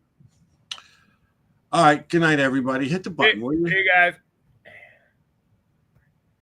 All right. Good night, everybody. Hit the button, will you? See you guys.